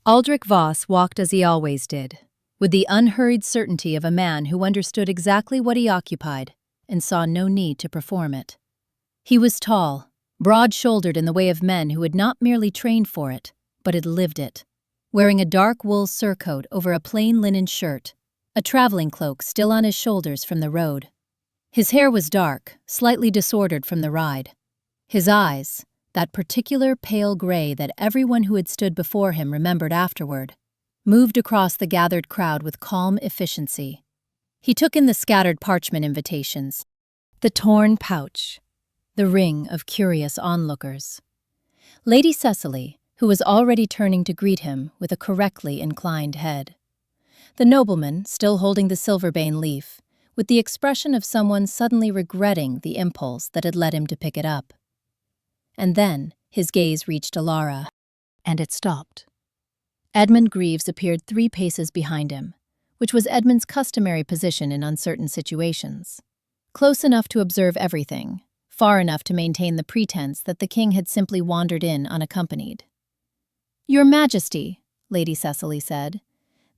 Aldric Voss walked as he always did, with the unhurried certainty of a man who understood exactly what he occupied and saw no need to perform it. He was tall, broad-shouldered in the way of men who had not merely trained for it, but had lived it, wearing a dark wool surcoat over a plain linen shirt, a traveling cloak still on his shoulders from the road. His hair was dark, slightly disordered from the ride. His eyes, that particular pale gray that everyone who had stood before him remembered afterward, moved across the gathered crowd with calm efficiency. He took in the scattered parchment invitations, the torn pouch, the ring of curious onlookers. Lady Cecily, who was already turning to greet him with a correctly inclined head. The nobleman, still holding the silverbane leaf, with the expression of someone suddenly regretting the impulse that had led him to pick it up. And then his gaze reached Elara, and it stopped. Edmund Greaves appeared 3 paces behind him, which was Edmund's customary position in uncertain situations. Close enough to observe everything, far enough to maintain the pretense that the king had simply wandered in unaccompanied. "Your Majesty," Lady Cecily said,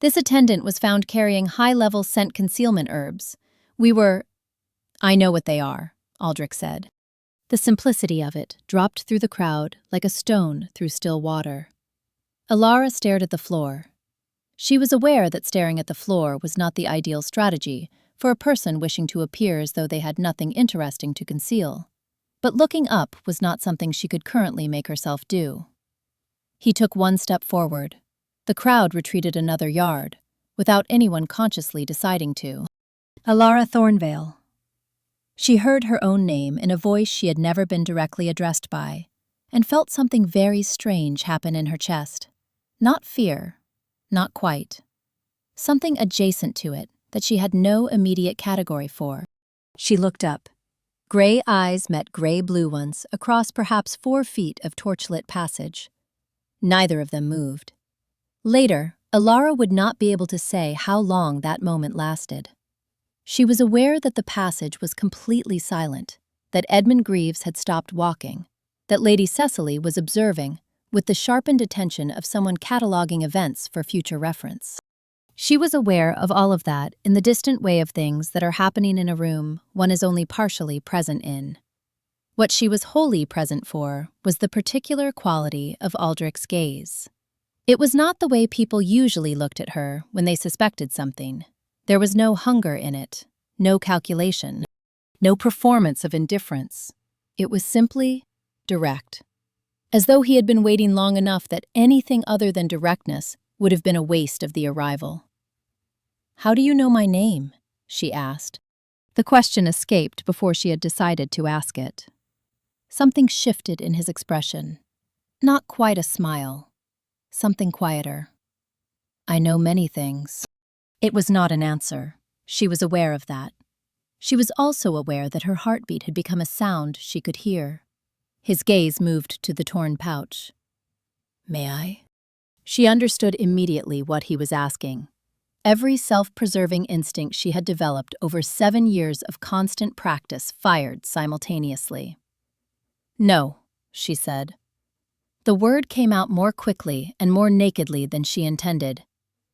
"this attendant was found carrying high-level scent concealment herbs. We were—" "I know what they are," Aldric said. The simplicity of it dropped through the crowd like a stone through still water. Elara stared at the floor. She was aware that staring at the floor was not the ideal strategy for a person wishing to appear as though they had nothing interesting to conceal. But looking up was not something she could currently make herself do. He took 1 step forward. The crowd retreated another yard, without anyone consciously deciding to. Elara Thornveil. She heard her own name in a voice she had never been directly addressed by, and felt something very strange happen in her chest. Not fear, not quite. Something adjacent to it that she had no immediate category for. She looked up. Gray eyes met gray-blue ones across perhaps 4 feet of torchlit passage. Neither of them moved. Later, Elara would not be able to say how long that moment lasted. She was aware that the passage was completely silent, that Edmund Greaves had stopped walking, that Lady Cecily was observing, with the sharpened attention of someone cataloging events for future reference. She was aware of all of that in the distant way of things that are happening in a room one is only partially present in. What she was wholly present for was the particular quality of Aldric's gaze. It was not the way people usually looked at her when they suspected something. There was no hunger in it, no calculation, no performance of indifference. It was simply direct, as though he had been waiting long enough that anything other than directness would have been a waste of the arrival. "How do you know my name?" she asked. The question escaped before she had decided to ask it. Something shifted in his expression. Not quite a smile. Something quieter. "I know many things." It was not an answer. She was aware of that. She was also aware that her heartbeat had become a sound she could hear. His gaze moved to the torn pouch. "May I?" She understood immediately what he was asking. Every self-preserving instinct she had developed over 7 years of constant practice fired simultaneously. "No," she said. The word came out more quickly and more nakedly than she intended.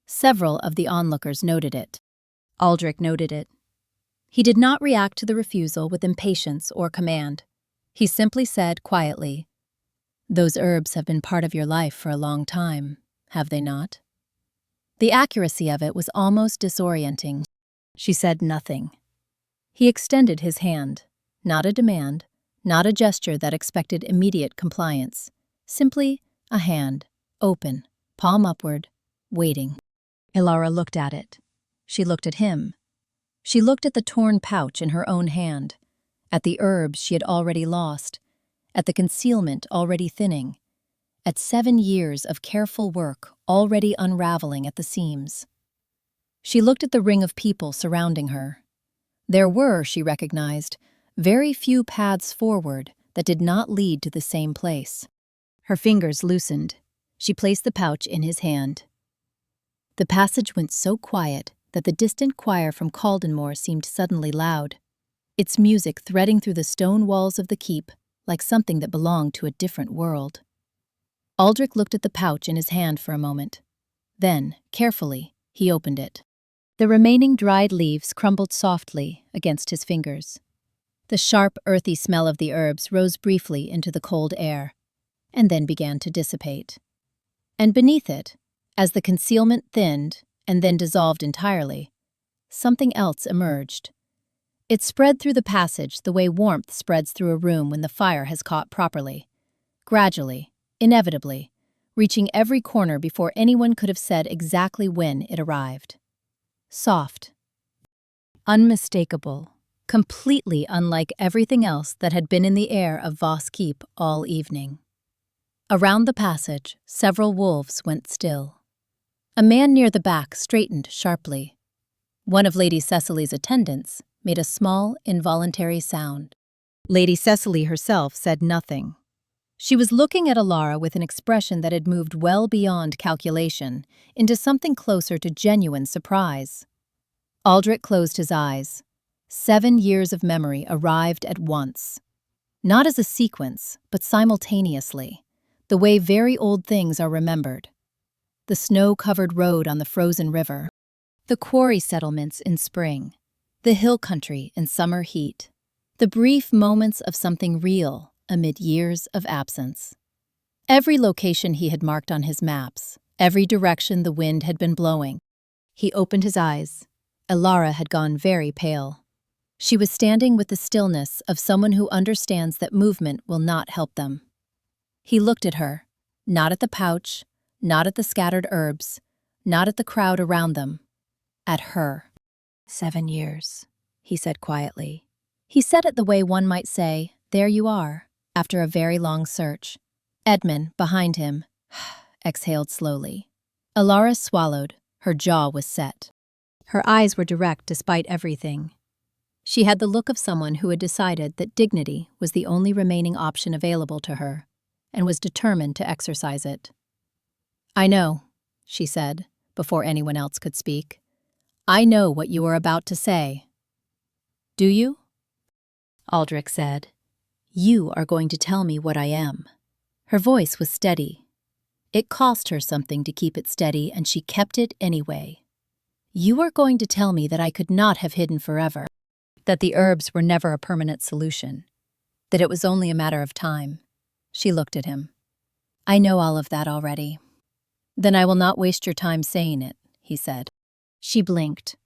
Several of the onlookers noted it. Aldric noted it. He did not react to the refusal with impatience or command. He simply said quietly, "Those herbs have been part of your life for a long time, have they not?" The accuracy of it was almost disorienting. She said nothing. He extended his hand, not a demand, not a gesture that expected immediate compliance, simply a hand, open, palm upward, waiting. Elara looked at it. She looked at him. She looked at the torn pouch in her own hand, at the herbs she had already lost, at the concealment already thinning, at 7 years of careful work already unraveling at the seams. She looked at the ring of people surrounding her. There were, she recognized, very few paths forward that did not lead to the same place. Her fingers loosened. She placed the pouch in his hand. The passage went so quiet that the distant choir from Caldenmore seemed suddenly loud, its music threading through the stone walls of the keep like something that belonged to a different world. Aldric looked at the pouch in his hand for a moment. Then, carefully, he opened it. The remaining dried leaves crumbled softly against his fingers. The sharp, earthy smell of the herbs rose briefly into the cold air, and then began to dissipate. And beneath it, as the concealment thinned and then dissolved entirely, something else emerged. It spread through the passage the way warmth spreads through a room when the fire has caught properly, gradually, inevitably, reaching every corner before anyone could have said exactly when it arrived. Soft, unmistakable, completely unlike everything else that had been in the air of Voss Keep all evening. Around the passage, several wolves went still. A man near the back straightened sharply. One of Lady Cecily's attendants made a small, involuntary sound. Lady Cecily herself said nothing. She was looking at Elara with an expression that had moved well beyond calculation into something closer to genuine surprise. Aldric closed his eyes. 7 years of memory arrived at once. Not as a sequence, but simultaneously, the way very old things are remembered. The snow-covered road on the frozen river, the quarry settlements in spring, the hill country in summer heat, the brief moments of something real amid years of absence. Every location he had marked on his maps, every direction the wind had been blowing. He opened his eyes. Elara had gone very pale. She was standing with the stillness of someone who understands that movement will not help them. He looked at her, not at the pouch, not at the scattered herbs, not at the crowd around them. At her. 7 years, he said quietly. He said it the way one might say, "There you are," after a very long search. Edmund, behind him, exhaled slowly. Elara swallowed. Her jaw was set. Her eyes were direct despite everything. She had the look of someone who had decided that dignity was the only remaining option available to her, and was determined to exercise it. "I know," she said, before anyone else could speak. "I know what you are about to say." "Do you?" Aldric said. "You are going to tell me what I am." Her voice was steady. It cost her something to keep it steady, and she kept it anyway. "You are going to tell me that I could not have hidden forever, that the herbs were never a permanent solution, that it was only a matter of time." She looked at him. "I know all of that already." "Then I will not waste your time saying it," he said. She blinked.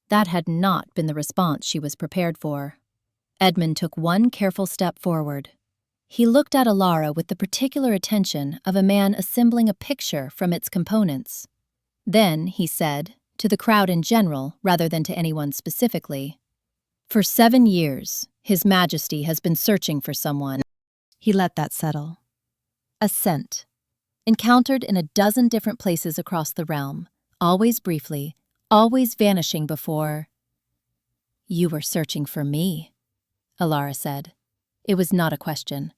That had not been the response she was prepared for. Edmund took one careful step forward. He looked at Elara with the particular attention of a man assembling a picture from its components. Then he said, to the crowd in general rather than to anyone specifically, "For 7 years, His Majesty has been searching for someone." He let that settle. A scent, encountered in a dozen different places across the realm, always briefly, always vanishing before. "You were searching for me," Elara said. It was not a question.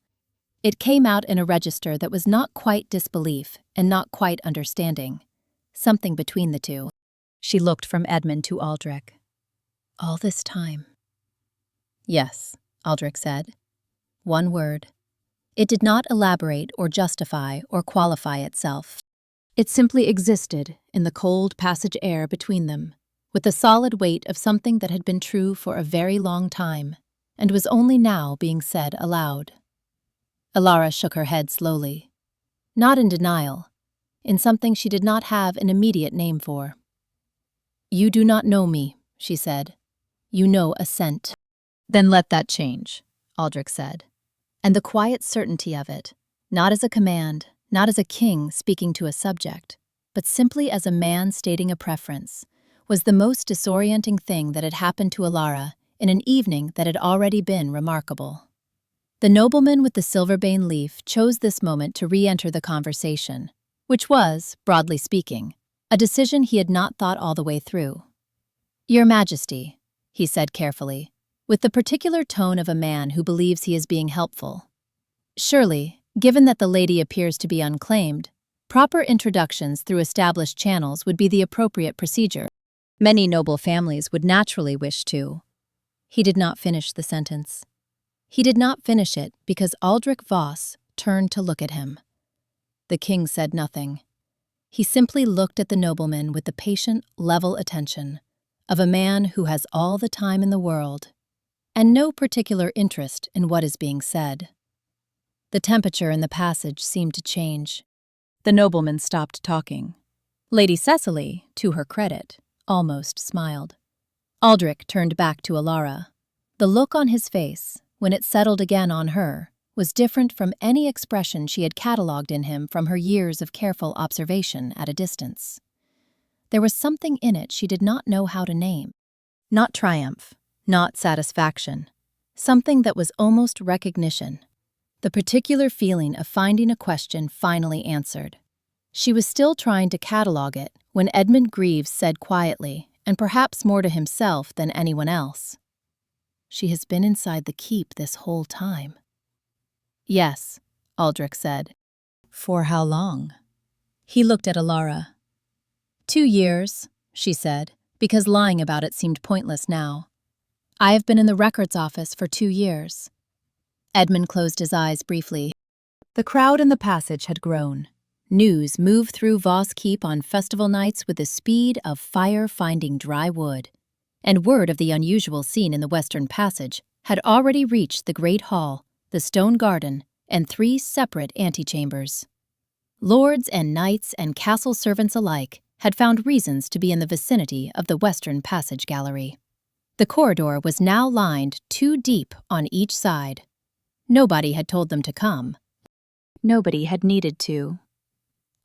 It came out in a register that was not quite disbelief and not quite understanding. Something between the two. She looked from Edmund to Aldric. "All this time?" "Yes," Aldric said. One word. It did not elaborate or justify or qualify itself. It simply existed in the cold passage air between them, with the solid weight of something that had been true for a very long time, and was only now being said aloud. Elara shook her head slowly. Not in denial, in something she did not have an immediate name for. "You do not know me," she said. "You know a scent." "Then let that change," Aldric said. And the quiet certainty of it, not as a command, not as a king speaking to a subject, but simply as a man stating a preference, was the most disorienting thing that had happened to Elara in an evening that had already been remarkable. The nobleman with the silverbane leaf chose this moment to re-enter the conversation, which was, broadly speaking, a decision he had not thought all the way through. "Your Majesty," he said carefully, with the particular tone of a man who believes he is being helpful. "Surely, given that the lady appears to be unclaimed, proper introductions through established channels would be the appropriate procedure. Many noble families would naturally wish to." He did not finish the sentence. He did not finish it because Aldric Voss turned to look at him. The king said nothing. He simply looked at the nobleman with the patient, level attention of a man who has all the time in the world and no particular interest in what is being said. The temperature in the passage seemed to change. The nobleman stopped talking. Lady Cecily, to her credit, almost smiled. Aldric turned back to Elara. The look on his face, when it settled again on her, was different from any expression she had catalogued in him from her years of careful observation at a distance. There was something in it she did not know how to name. Not triumph, not satisfaction. Something that was almost recognition. The particular feeling of finding a question finally answered. She was still trying to catalogue it when Edmund Greaves said quietly, and perhaps more to himself than anyone else, "She has been inside the keep this whole time." "Yes," Aldric said. "For how long?" He looked at Elara. 2 years, she said, because lying about it seemed pointless now. "I have been in the records office for 2 years." Edmund closed his eyes briefly. The crowd in the passage had grown. News moved through Voss Keep on festival nights with the speed of fire finding dry wood, and word of the unusual scene in the western passage had already reached the great hall, the stone garden, and 3 separate antechambers. Lords and knights and castle servants alike had found reasons to be in the vicinity of the western passage gallery. The corridor was now lined 2 deep on each side. Nobody had told them to come. Nobody had needed to.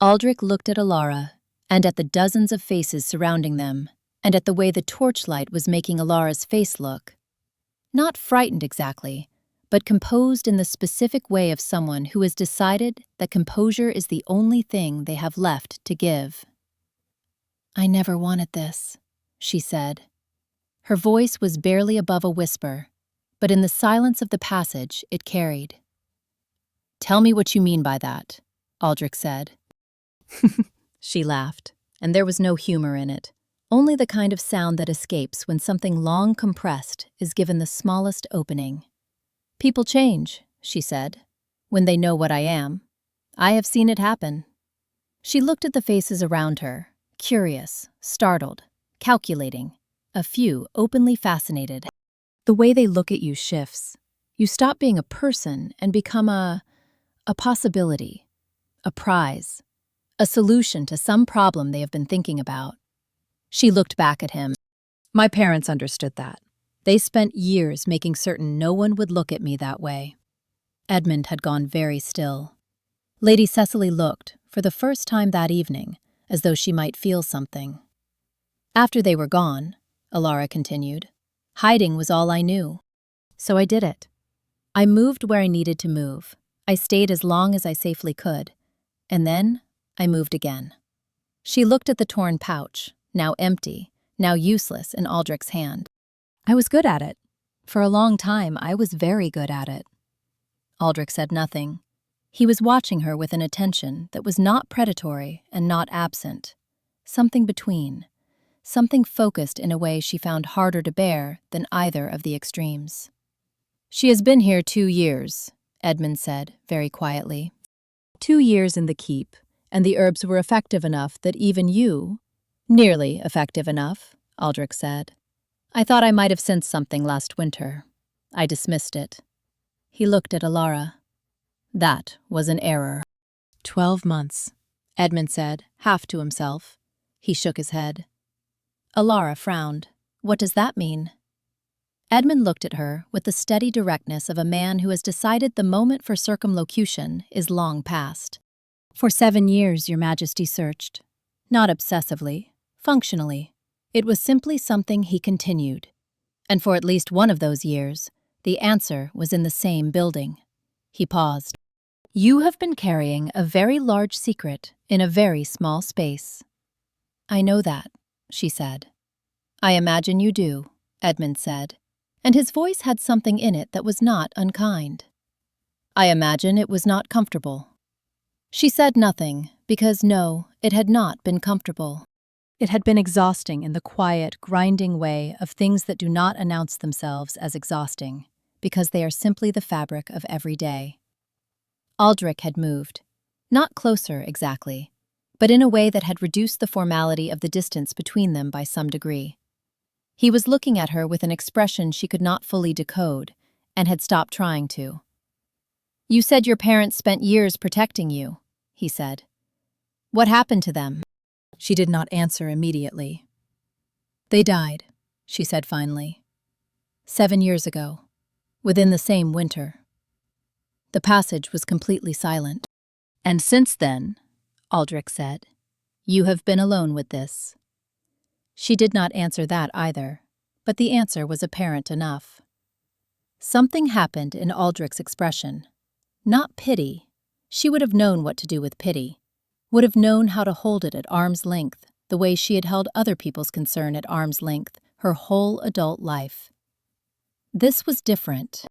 Aldric looked at Elara, and at the dozens of faces surrounding them, and at the way the torchlight was making Alara's face look. Not frightened exactly, but composed in the specific way of someone who has decided that composure is the only thing they have left to give. "I never wanted this," she said. Her voice was barely above a whisper, but in the silence of the passage it carried. "Tell me what you mean by that," Aldric said. She laughed. and there was no humor in it, only the kind of sound that escapes when something long compressed is given the smallest opening. "People change," she said, "when they know what I am. I have seen it happen." She looked at the faces around her, curious, startled, calculating, a few openly fascinated. The way they look at you shifts. You stop being a person and become a possibility, a prize, a solution to some problem they have been thinking about. She looked back at him. My parents understood that. They spent years making certain no one would look at me that way. Edmund had gone very still. Lady Cecily looked, for the first time that evening, as though she might feel something. "After they were gone," Elara continued, "hiding was all I knew. So I did it. I moved where I needed to move. I stayed as long as I safely could. And then I moved again." She looked at the torn pouch, now empty, now useless in Aldric's hand. "I was good at it. For a long time, I was very good at it." Aldric said nothing. He was watching her with an attention that was not predatory and not absent. Something between. Something focused in a way she found harder to bear than either of the extremes. "She has been here 2 years, Edmund said, very quietly. 2 years in the keep, and the herbs were effective enough that even you—" "Nearly effective enough," Aldrich said. "I thought I might have sensed something last winter. I dismissed it." He looked at Elara. "That was an error." 12 months, Edmund said, half to himself. He shook his head. Elara frowned. "What does that mean?" Edmund looked at her with the steady directness of a man who has decided the moment for circumlocution is long past. "For 7 years, Your Majesty searched. Not obsessively, functionally. It was simply something he continued. And for at least one of those years, the answer was in the same building." He paused. "You have been carrying a very large secret in a very small space." "I know that," she said. "I imagine you do," Edmund said, and his voice had something in it that was not unkind. "I imagine it was not comfortable." She said nothing, because no, it had not been comfortable. It had been exhausting in the quiet, grinding way of things that do not announce themselves as exhausting, because they are simply the fabric of every day. Aldrich had moved. Not closer, exactly, but in a way that had reduced the formality of the distance between them by some degree. He was looking at her with an expression she could not fully decode, and had stopped trying to. "You said your parents spent years protecting you," he said. "What happened to them?" She did not answer immediately. "They died," she said finally. 7 years ago, within the same winter." The passage was completely silent. "And since then," Aldrich said, "you have been alone with this." She did not answer that either, but the answer was apparent enough. Something happened in Aldrich's expression. Not pity. She would have known what to do with pity, would have known how to hold it at arm's length, the way she had held other people's concern at arm's length her whole adult life. This was different.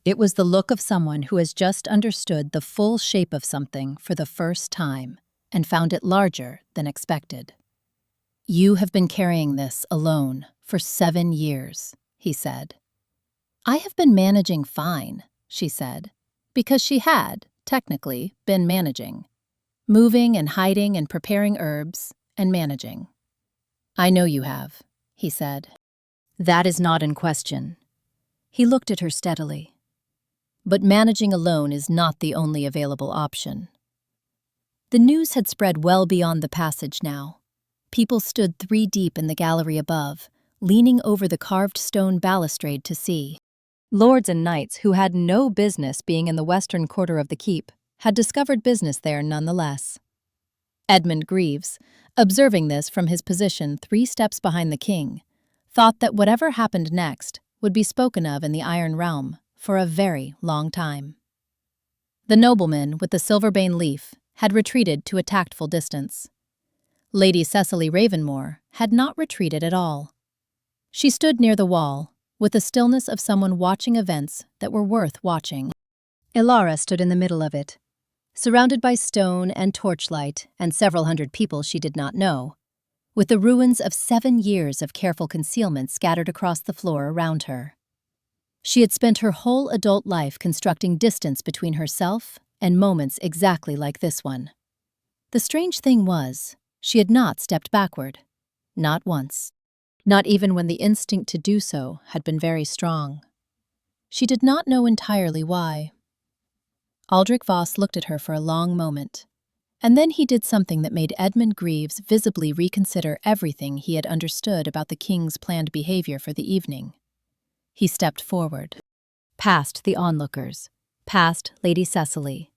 It was the look of someone who has just understood the full shape of something for the first time and found it larger than expected. "You have been carrying this alone for 7 years, he said. "I have been managing fine," she said, because she had, technically, been managing. Moving and hiding and preparing herbs and managing. "I know you have," he said. "That is not in question." He looked at her steadily. "But managing alone is not the only available option." The news had spread well beyond the passage now. People stood 3 deep in the gallery above, leaning over the carved stone balustrade to see. Lords and knights who had no business being in the western quarter of the keep had discovered business there nonetheless. Edmund Greaves, observing this from his position 3 steps behind the king, thought that whatever happened next would be spoken of in the Iron Realm for a very long time. The nobleman with the silverbane leaf had retreated to a tactful distance. Lady Cecily Ravenmore had not retreated at all. She stood near the wall, with the stillness of someone watching events that were worth watching. Elara stood in the middle of it, surrounded by stone and torchlight and several hundred people she did not know, with the ruins of 7 years of careful concealment scattered across the floor around her. She had spent her whole adult life constructing distance between herself and moments exactly like this one. The strange thing was, she had not stepped backward. Not once. Not even when the instinct to do so had been very strong. She did not know entirely why. Aldric Voss looked at her for a long moment, and then he did something that made Edmund Greaves visibly reconsider everything he had understood about the king's planned behavior for the evening. He stepped forward, past the onlookers, past Lady Cecily,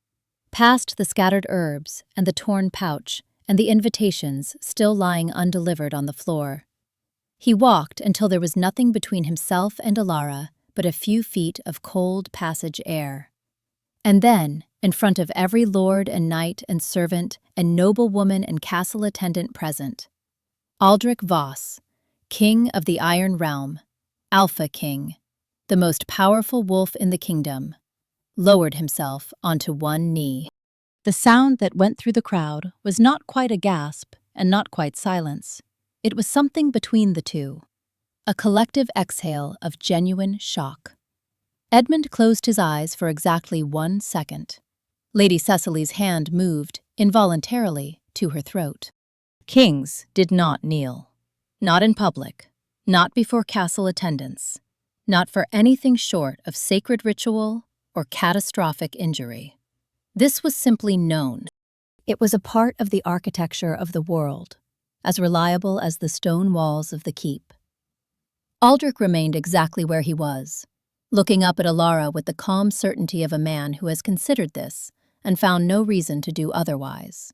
past the scattered herbs and the torn pouch and the invitations still lying undelivered on the floor. He walked until there was nothing between himself and Elara but a few feet of cold passage air. And then, in front of every lord and knight and servant and noblewoman and castle attendant present, Aldric Voss, King of the Iron Realm, Alpha King, the most powerful wolf in the kingdom, lowered himself onto one knee. The sound that went through the crowd was not quite a gasp and not quite silence. It was something between the two, a collective exhale of genuine shock. Edmund closed his eyes for exactly 1 second. Lady Cecily's hand moved, involuntarily, to her throat. Kings did not kneel. Not in public. Not before castle attendants. Not for anything short of sacred ritual or catastrophic injury. This was simply known. It was a part of the architecture of the world, as reliable as the stone walls of the keep. Aldric remained exactly where he was, looking up at Elara with the calm certainty of a man who has considered this and found no reason to do otherwise.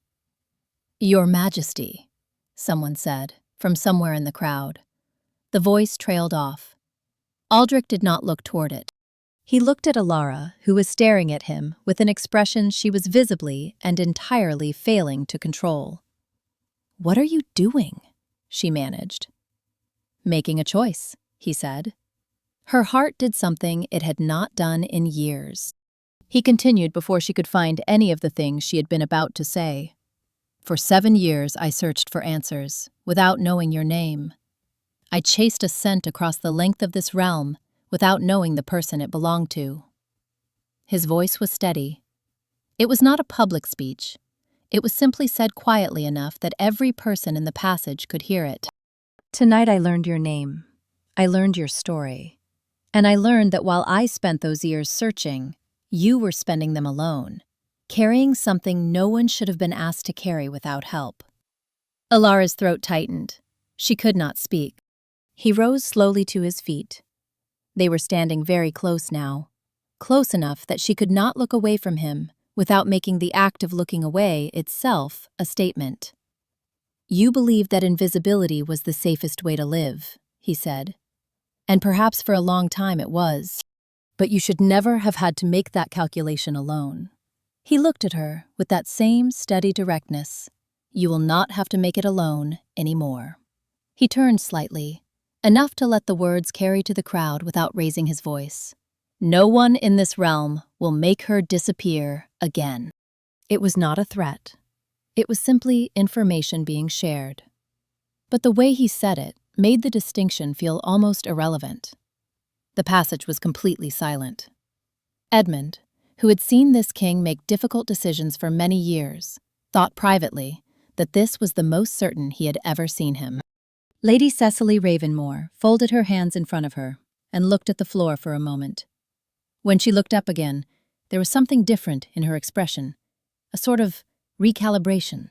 "Your Majesty," someone said, from somewhere in the crowd. The voice trailed off. Aldric did not look toward it. He looked at Elara, who was staring at him with an expression she was visibly and entirely failing to control. "What are you doing?" she managed. "Making a choice," he said. Her heart did something it had not done in years. He continued before she could find any of the things she had been about to say. "For 7 years I searched for answers, without knowing your name. I chased a scent across the length of this realm, without knowing the person it belonged to." His voice was steady. It was not a public speech. It was simply said quietly enough that every person in the passage could hear it. "Tonight I learned your name. I learned your story. And I learned that while I spent those years searching, you were spending them alone, carrying something no one should have been asked to carry without help." Elara's throat tightened. She could not speak. He rose slowly to his feet. They were standing very close now, close enough that she could not look away from him without making the act of looking away itself a statement. "You believed that invisibility was the safest way to live," he said. "And perhaps for a long time it was. But you should never have had to make that calculation alone." He looked at her with that same steady directness. "You will not have to make it alone anymore." He turned slightly, enough to let the words carry to the crowd without raising his voice. "No one in this realm will make her disappear again." It was not a threat. It was simply information being shared. But the way he said it made the distinction feel almost irrelevant. The passage was completely silent. Edmund, who had seen this king make difficult decisions for many years, thought privately that this was the most certain he had ever seen him. Lady Cecily Ravenmore folded her hands in front of her and looked at the floor for a moment. When she looked up again, there was something different in her expression, a sort of recalibration.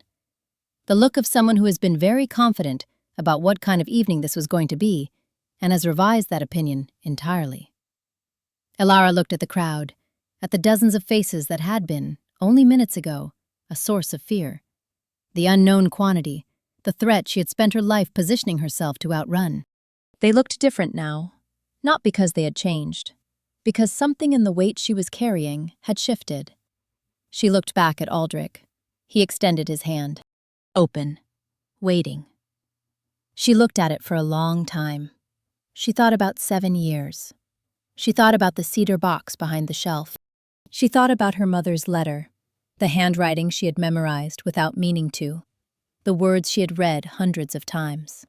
The look of someone who has been very confident about what kind of evening this was going to be and has revised that opinion entirely. Elara looked at the crowd, at the dozens of faces that had been, only minutes ago, a source of fear. The unknown quantity, the threat she had spent her life positioning herself to outrun. They looked different now, not because they had changed, because something in the weight she was carrying had shifted. She looked back at Aldric. He extended his hand. Open. Waiting. She looked at it for a long time. She thought about 7 years. She thought about the cedar box behind the shelf. She thought about her mother's letter, the handwriting she had memorized without meaning to. the words she had read hundreds of times.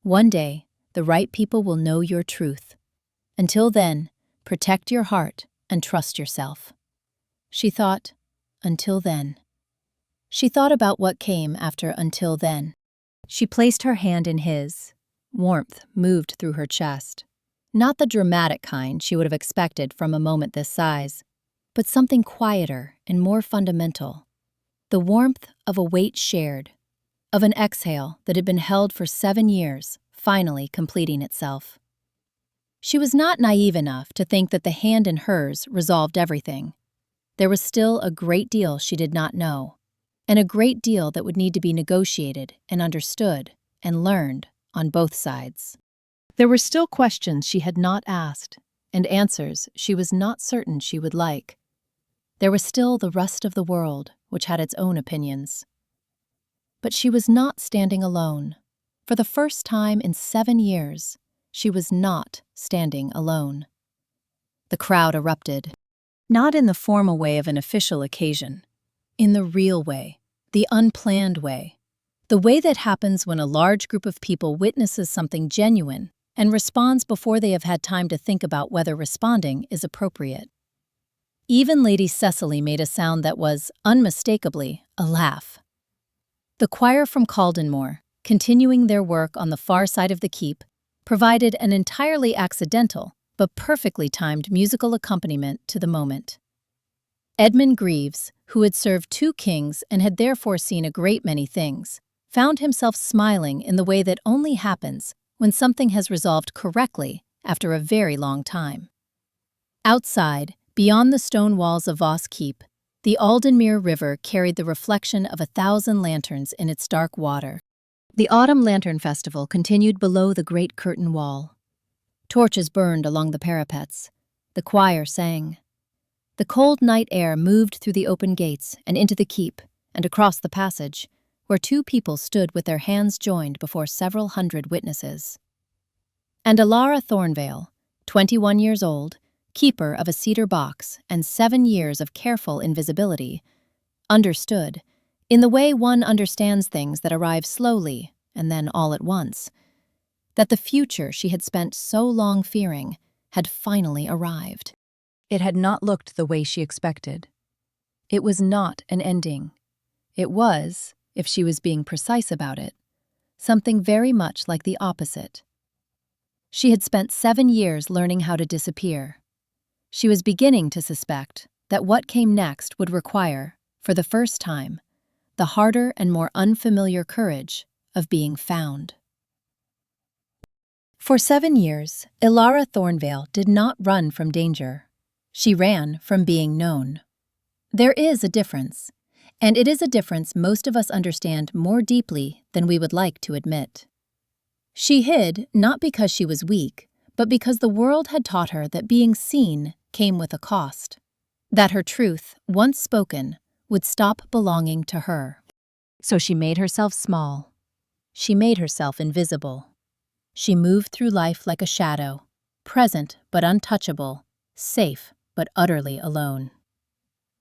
One day, the right people will know your truth. Until then, protect your heart and trust yourself. She thought, until then. She thought about what came after until then. She placed her hand in his. Warmth moved through her chest. Not the dramatic kind she would have expected from a moment this size, but something quieter and more fundamental. The warmth of a weight shared, of an exhale that had been held for 7 years, finally completing itself. She was not naive enough to think that the hand in hers resolved everything. There was still a great deal she did not know, and a great deal that would need to be negotiated and understood and learned on both sides. There were still questions she had not asked, and answers she was not certain she would like. There was still the rest of the world, which had its own opinions. But she was not standing alone. For the first time in 7 years, she was not standing alone. The crowd erupted, not in the formal way of an official occasion, in the real way, the unplanned way, the way that happens when a large group of people witnesses something genuine and responds before they have had time to think about whether responding is appropriate. Even Lady Cecily made a sound that was, unmistakably, a laugh. The choir from Caldenmore, continuing their work on the far side of the keep, provided an entirely accidental but perfectly timed musical accompaniment to the moment. Edmund Greaves, who had served 2 kings and had therefore seen a great many things, found himself smiling in the way that only happens when something has resolved correctly after a very long time. Outside, beyond the stone walls of Voss Keep, the Aldenmere River carried the reflection of 1,000 lanterns in its dark water. The Autumn Lantern Festival continued below the great curtain wall. Torches burned along the parapets. The choir sang. The cold night air moved through the open gates and into the keep and across the passage, where 2 people stood with their hands joined before several hundred witnesses. And Elara Thornveil, 21 years old, keeper of a cedar box and 7 years of careful invisibility, understood, in the way one understands things that arrive slowly and then all at once, that the future she had spent so long fearing had finally arrived. It had not looked the way she expected. It was not an ending. It was, if she was being precise about it, something very much like the opposite. She had spent 7 years learning how to disappear. She was beginning to suspect that what came next would require, for the first time, the harder and more unfamiliar courage of being found. For 7 years, Elara Thornveil did not run from danger. She ran from being known. There is a difference, and it is a difference most of us understand more deeply than we would like to admit. She hid not because she was weak, but because the world had taught her that being seen came with a cost, that her truth, once spoken, would stop belonging to her. So she made herself small. She made herself invisible. She moved through life like a shadow, present but untouchable, safe but utterly alone.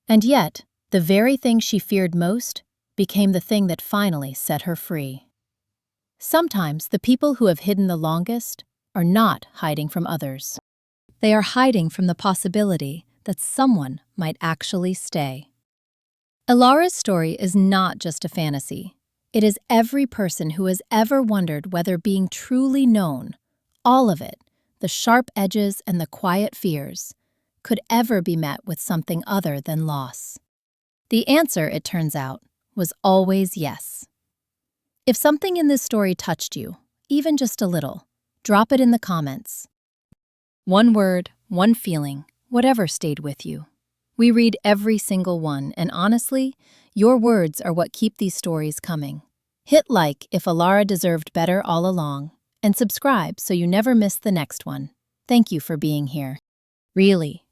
And yet, the very thing she feared most became the thing that finally set her free. Sometimes the people who have hidden the longest are not hiding from others. They are hiding from the possibility that someone might actually stay. Elara's story is not just a fantasy. It is every person who has ever wondered whether being truly known, all of it, the sharp edges and the quiet fears, could ever be met with something other than loss. The answer, it turns out, was always yes. If something in this story touched you, even just a little, drop it in the comments. One word, one feeling, whatever stayed with you. We read every single one, and honestly, your words are what keep these stories coming. Hit like if Elara deserved better all along, and subscribe so you never miss the next one. Thank you for being here. Really.